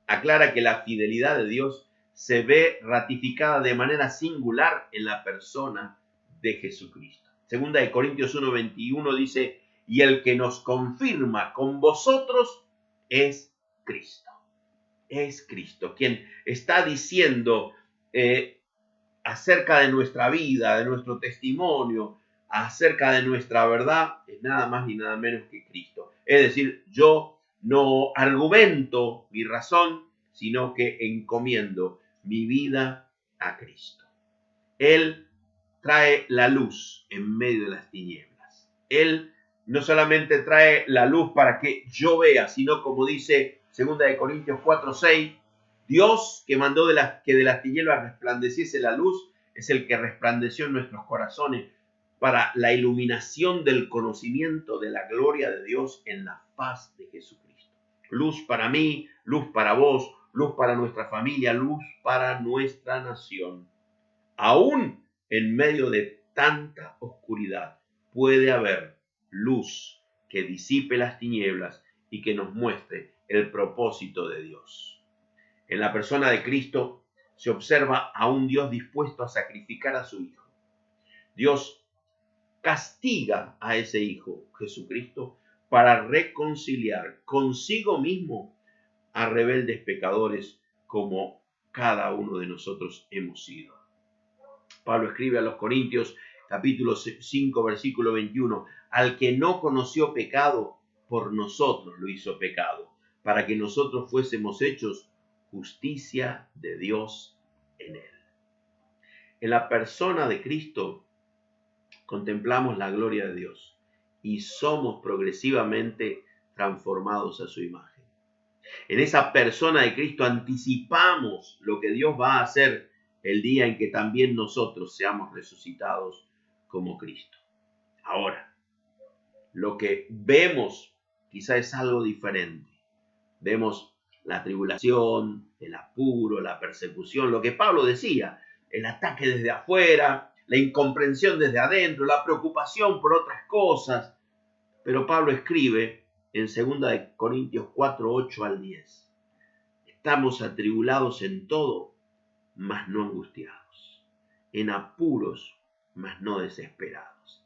aclara que la fidelidad de Dios se ve ratificada de manera singular en la persona de Jesucristo. Segunda de Corintios 1:21 dice, y el que nos confirma con vosotros es Cristo. Es Cristo quien está diciendo acerca de nuestra vida, de nuestro testimonio, acerca de nuestra verdad, es nada más ni nada menos que Cristo. Es decir, yo no argumento mi razón, sino que encomiendo mi vida a Cristo. Él trae la luz en medio de las tinieblas. Él no solamente trae la luz para que yo vea, sino como dice 2 de Corintios 4:6, Dios que mandó que de las tinieblas resplandeciese la luz, es el que resplandeció en nuestros corazones para la iluminación del conocimiento de la gloria de Dios en la faz de Jesucristo. Luz para mí, luz para vos, luz para nuestra familia, luz para nuestra nación. Aún en medio de tanta oscuridad puede haber luz que disipe las tinieblas y que nos muestre el propósito de Dios. En la persona de Cristo se observa a un Dios dispuesto a sacrificar a su Hijo. Dios castiga a ese Hijo, Jesucristo, para reconciliar consigo mismo a rebeldes pecadores como cada uno de nosotros hemos sido. Pablo escribe a los Corintios, capítulo 5, versículo 21, al que no conoció pecado, por nosotros lo hizo pecado, para que nosotros fuésemos hechos justicia de Dios en él. En la persona de Cristo contemplamos la gloria de Dios y somos progresivamente transformados a su imagen. En esa persona de Cristo anticipamos lo que Dios va a hacer el día en que también nosotros seamos resucitados como Cristo. Ahora, lo que vemos quizá es algo diferente. Vemos la tribulación, el apuro, la persecución, lo que Pablo decía, el ataque desde afuera, la incomprensión desde adentro, la preocupación por otras cosas. Pero Pablo escribe en 2 de Corintios 4, 8 al 10. Estamos atribulados en todo, mas no angustiados, en apuros, mas no desesperados,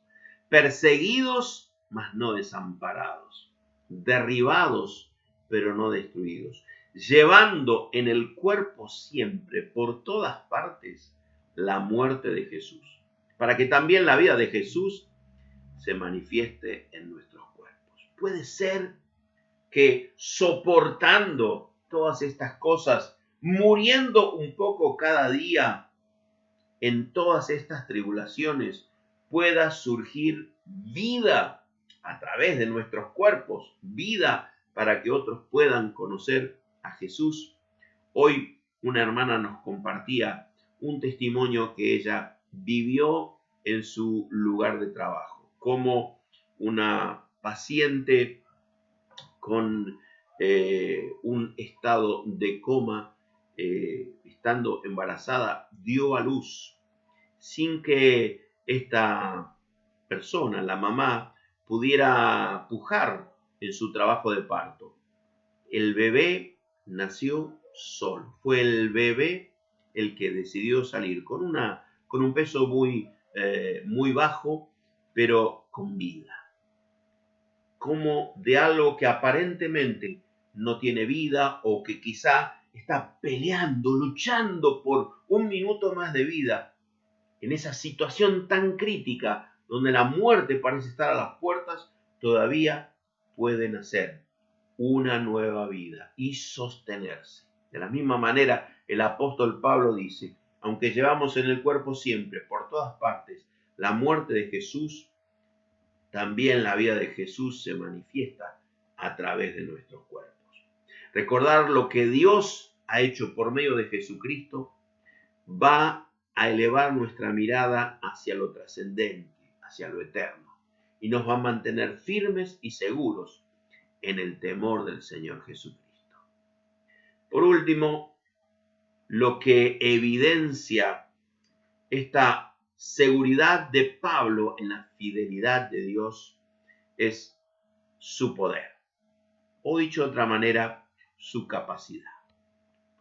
perseguidos, mas no desamparados, derribados, pero no destruidos, llevando en el cuerpo siempre, por todas partes, la muerte de Jesús, para que también la vida de Jesús se manifieste en nuestros cuerpos. Puede ser que soportando todas estas cosas, muriendo un poco cada día en todas estas tribulaciones, pueda surgir vida a través de nuestros cuerpos, vida para que otros puedan conocer a Jesús. Hoy una hermana nos compartía un testimonio que ella vivió en su lugar de trabajo, como una paciente con un estado de coma, estando embarazada, dio a luz sin que esta persona, la mamá, pudiera pujar en su trabajo de parto. El bebé nació solo. Fue el bebé el que decidió salir con un peso muy bajo, pero con vida. Como de algo que aparentemente no tiene vida o que quizá está peleando, luchando por un minuto más de vida, en esa situación tan crítica donde la muerte parece estar a las puertas, todavía puede nacer una nueva vida y sostenerse. De la misma manera, el apóstol Pablo dice, aunque llevamos en el cuerpo siempre, por todas partes, la muerte de Jesús, también la vida de Jesús se manifiesta a través de nuestros cuerpos. Recordar lo que Dios ha hecho por medio de Jesucristo va a elevar nuestra mirada hacia lo trascendente, hacia lo eterno, y nos va a mantener firmes y seguros en el temor del Señor Jesucristo. Por último, lo que evidencia esta seguridad de Pablo en la fidelidad de Dios es su poder, o dicho de otra manera, su capacidad.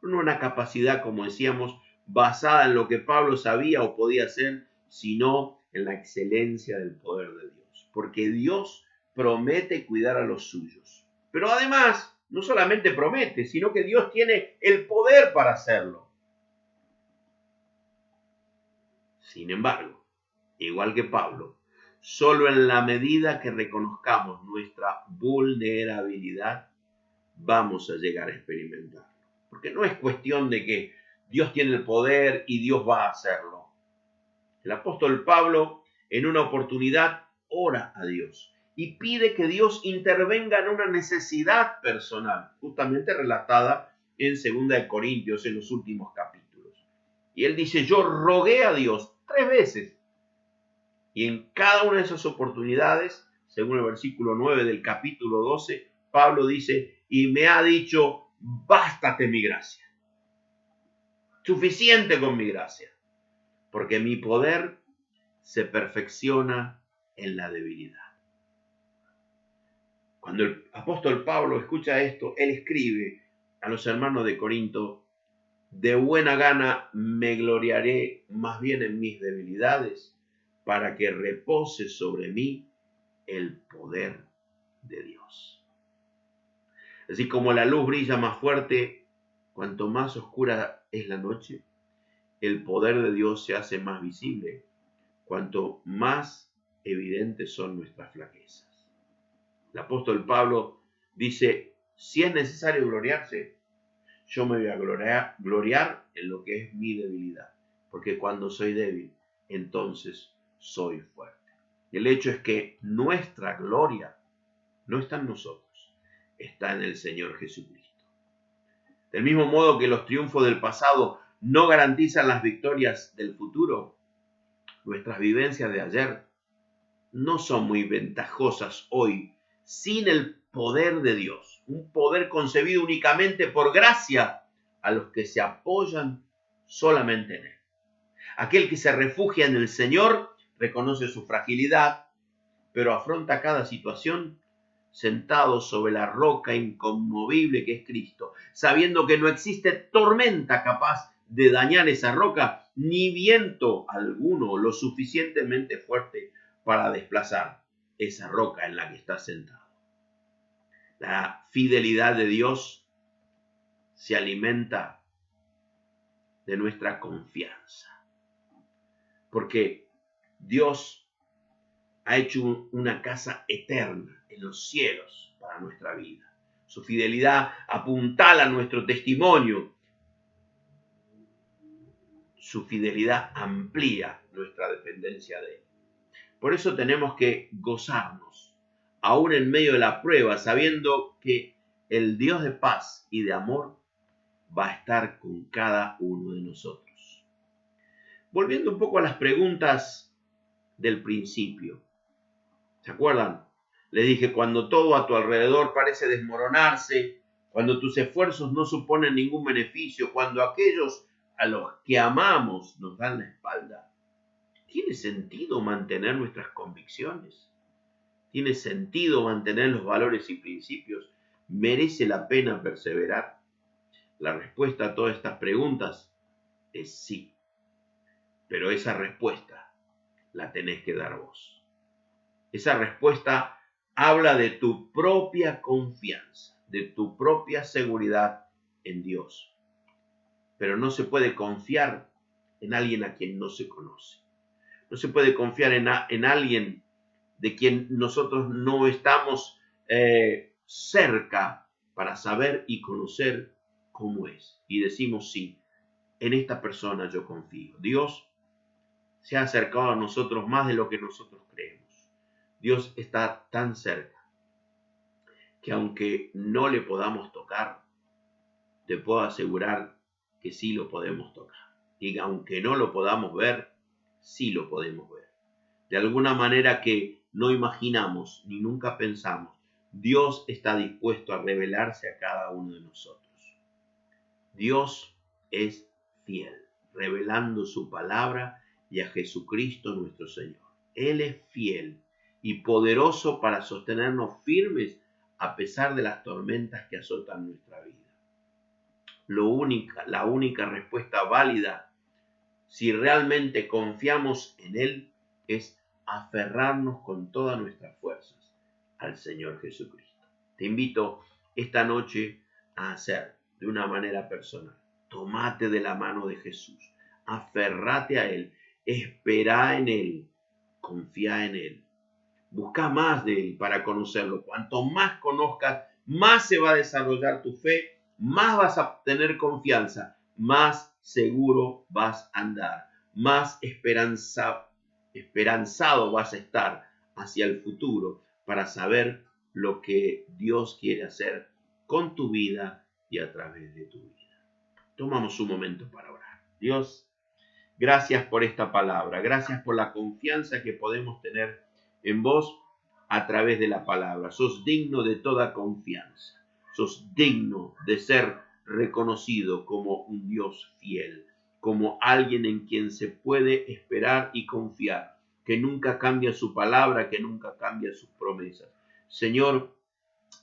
No una capacidad, como decíamos, basada en lo que Pablo sabía o podía hacer, sino en la excelencia del poder de Dios. Porque Dios promete cuidar a los suyos. Pero además, no solamente promete, sino que Dios tiene el poder para hacerlo. Sin embargo, igual que Pablo, solo en la medida que reconozcamos nuestra vulnerabilidad, vamos a llegar a experimentarlo. Porque no es cuestión de que Dios tiene el poder y Dios va a hacerlo. El apóstol Pablo, en una oportunidad, ora a Dios y pide que Dios intervenga en una necesidad personal, justamente relatada en 2 Corintios, en los últimos capítulos. Y él dice, yo rogué a Dios 3 veces. Y en cada una de esas oportunidades, según el versículo 9 del capítulo 12, Pablo dice, y me ha dicho, bástate mi gracia. Suficiente con mi gracia, porque mi poder se perfecciona en la debilidad. Cuando el apóstol Pablo escucha esto, él escribe a los hermanos de Corinto, de buena gana me gloriaré más bien en mis debilidades, para que repose sobre mí el poder de Dios. Así como la luz brilla más fuerte, cuanto más oscura es la noche, el poder de Dios se hace más visible, cuanto más evidentes son nuestras flaquezas. El apóstol Pablo dice, si es necesario gloriarse, yo me voy a gloriar en lo que es mi debilidad, porque cuando soy débil, entonces soy fuerte. El hecho es que nuestra gloria no está en nosotros, está en el Señor Jesucristo. Del mismo modo que los triunfos del pasado no garantizan las victorias del futuro, nuestras vivencias de ayer no son muy ventajosas hoy sin el poder de Dios, un poder concebido únicamente por gracia a los que se apoyan solamente en Él. Aquel que se refugia en el Señor reconoce su fragilidad, pero afronta cada situación sentado sobre la roca inconmovible que es Cristo, sabiendo que no existe tormenta capaz de dañar esa roca, ni viento alguno lo suficientemente fuerte para desplazar esa roca en la que está sentado. La fidelidad de Dios se alimenta de nuestra confianza, porque Dios ha hecho una casa eterna en los cielos para nuestra vida. Su fidelidad apuntala nuestro testimonio. Su fidelidad amplía nuestra dependencia de Él. Por eso tenemos que gozarnos, aún en medio de la prueba, sabiendo que el Dios de paz y de amor va a estar con cada uno de nosotros. Volviendo un poco a las preguntas del principio. ¿Se acuerdan? Les dije, cuando todo a tu alrededor parece desmoronarse, cuando tus esfuerzos no suponen ningún beneficio, cuando aquellos a los que amamos nos dan la espalda, ¿tiene sentido mantener nuestras convicciones? ¿Tiene sentido mantener los valores y principios? ¿Merece la pena perseverar? La respuesta a todas estas preguntas es sí. Pero esa respuesta la tenés que dar vos. Esa respuesta habla de tu propia confianza, de tu propia seguridad en Dios. Pero no se puede confiar en alguien a quien no se conoce. No se puede confiar en alguien de quien nosotros no estamos cerca para saber y conocer cómo es. Y decimos sí, en esta persona yo confío. Dios se ha acercado a nosotros más de lo que nosotros creemos. Dios está tan cerca que aunque no le podamos tocar, te puedo asegurar que sí lo podemos tocar. Y aunque no lo podamos ver, sí lo podemos ver. De alguna manera que no imaginamos ni nunca pensamos, Dios está dispuesto a revelarse a cada uno de nosotros. Dios es fiel, revelando su palabra y a Jesucristo nuestro Señor. Él es fiel y poderoso para sostenernos firmes a pesar de las tormentas que azotan nuestra vida. La única respuesta válida, si realmente confiamos en Él, es aferrarnos con todas nuestras fuerzas al Señor Jesucristo. Te invito esta noche a hacer de una manera personal. Tómate de la mano de Jesús, aferrate a Él, espera en Él, confía en Él. Busca más de Él para conocerlo. Cuanto más conozcas, más se va a desarrollar tu fe, más vas a tener confianza, más seguro vas a andar, más esperanzado vas a estar hacia el futuro para saber lo que Dios quiere hacer con tu vida y a través de tu vida. Tomamos un momento para orar. Dios, gracias por esta palabra, gracias por la confianza que podemos tener en vos a través de la palabra. Sos digno de toda confianza, sos digno de ser reconocido como un Dios fiel, como alguien en quien se puede esperar y confiar, que nunca cambia su palabra, que nunca cambia sus promesas. Señor,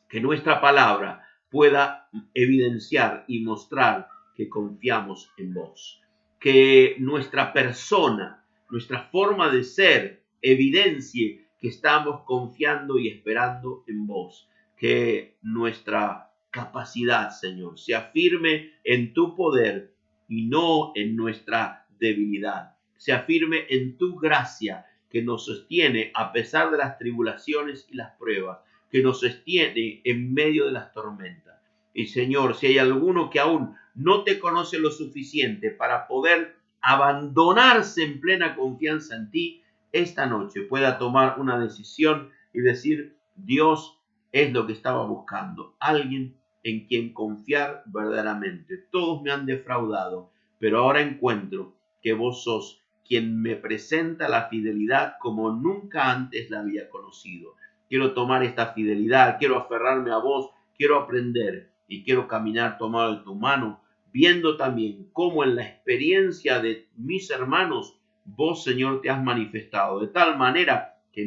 que nuestra palabra pueda evidenciar y mostrar que confiamos en vos, que nuestra persona, nuestra forma de ser, evidencie que estamos confiando y esperando en vos, que nuestra capacidad, Señor, se afirme en tu poder y no en nuestra debilidad, se afirme en tu gracia que nos sostiene a pesar de las tribulaciones y las pruebas, que nos sostiene en medio de las tormentas. Y Señor, si hay alguno que aún no te conoce lo suficiente para poder abandonarse en plena confianza en ti, esta noche pueda tomar una decisión y decir, Dios es lo que estaba buscando, alguien en quien confiar verdaderamente. Todos me han defraudado, pero ahora encuentro que vos sos quien me presenta la fidelidad como nunca antes la había conocido. Quiero tomar esta fidelidad, quiero aferrarme a vos, quiero aprender y quiero caminar tomado de tu mano, viendo también cómo en la experiencia de mis hermanos vos, Señor, te has manifestado de tal manera que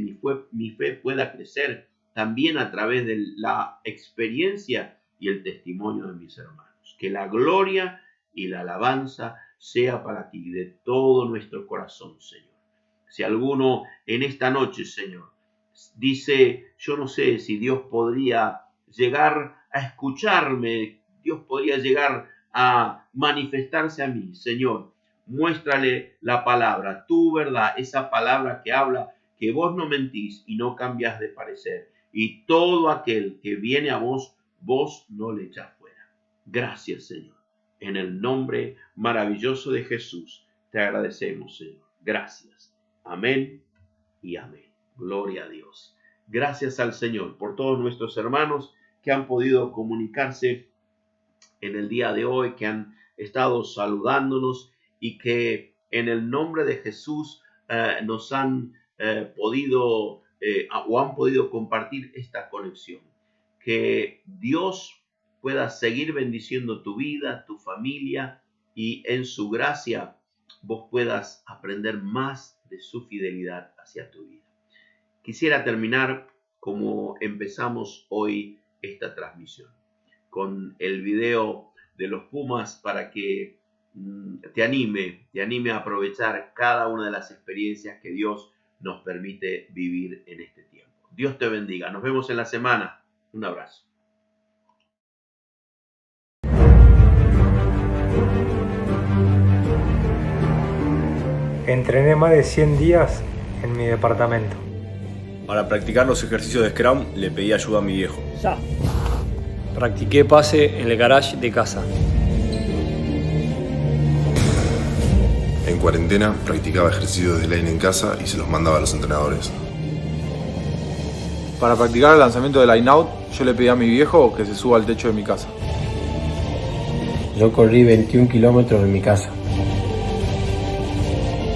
mi fe pueda crecer también a través de la experiencia y el testimonio de mis hermanos. Que la gloria y la alabanza sea para ti de todo nuestro corazón, Señor. Si alguno en esta noche, Señor, dice, yo no sé si Dios podría llegar a escucharme, Dios podría llegar a manifestarse a mí, Señor, muéstrale la palabra, tu verdad, esa palabra que habla que vos no mentís y no cambias de parecer. Y todo aquel que viene a vos, vos no le echás fuera. Gracias, Señor. En el nombre maravilloso de Jesús, te agradecemos, Señor. Gracias. Amén y amén. Gloria a Dios. Gracias al Señor por todos nuestros hermanos que han podido comunicarse en el día de hoy, que han estado saludándonos y que en el nombre de Jesús nos han podido compartir esta conexión. Que Dios pueda seguir bendiciendo tu vida, tu familia, y en su gracia vos puedas aprender más de su fidelidad hacia tu vida. Quisiera terminar como empezamos hoy esta transmisión, con el video de los Pumas para que te anime a aprovechar cada una de las experiencias que Dios nos permite vivir en este tiempo. Dios te bendiga. Nos vemos en la semana. Un abrazo. Entrené más de 100 días en mi departamento. Para practicar los ejercicios de Scrum le pedí ayuda a mi viejo. Ya. Practiqué pase en el garage de casa. En cuarentena practicaba ejercicios de lane en casa y se los mandaba a los entrenadores. Para practicar el lanzamiento de line out, yo le pedí a mi viejo que se suba al techo de mi casa. Yo corrí 21 kilómetros en mi casa.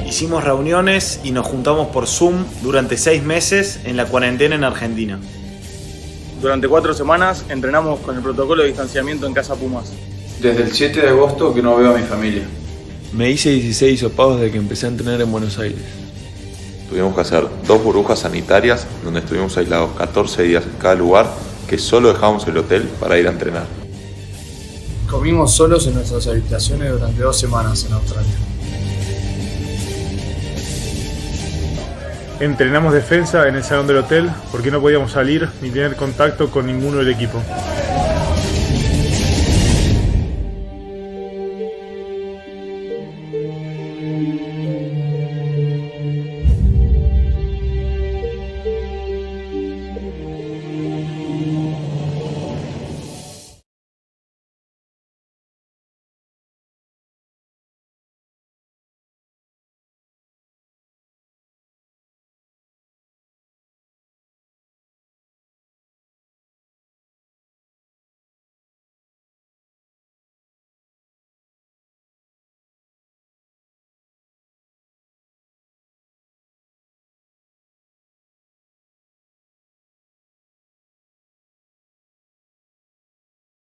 Hicimos reuniones y nos juntamos por Zoom durante 6 meses en la cuarentena en Argentina. Durante 4 semanas entrenamos con el protocolo de distanciamiento en Casa Pumas. Desde el 7 de agosto que no veo a mi familia. Me hice 16 hisopados desde que empecé a entrenar en Buenos Aires. Tuvimos que hacer 2 burbujas sanitarias donde estuvimos aislados 14 días en cada lugar, que solo dejábamos el hotel para ir a entrenar. Comimos solos en nuestras habitaciones durante 2 semanas en Australia. Entrenamos defensa en el salón del hotel porque no podíamos salir ni tener contacto con ninguno del equipo.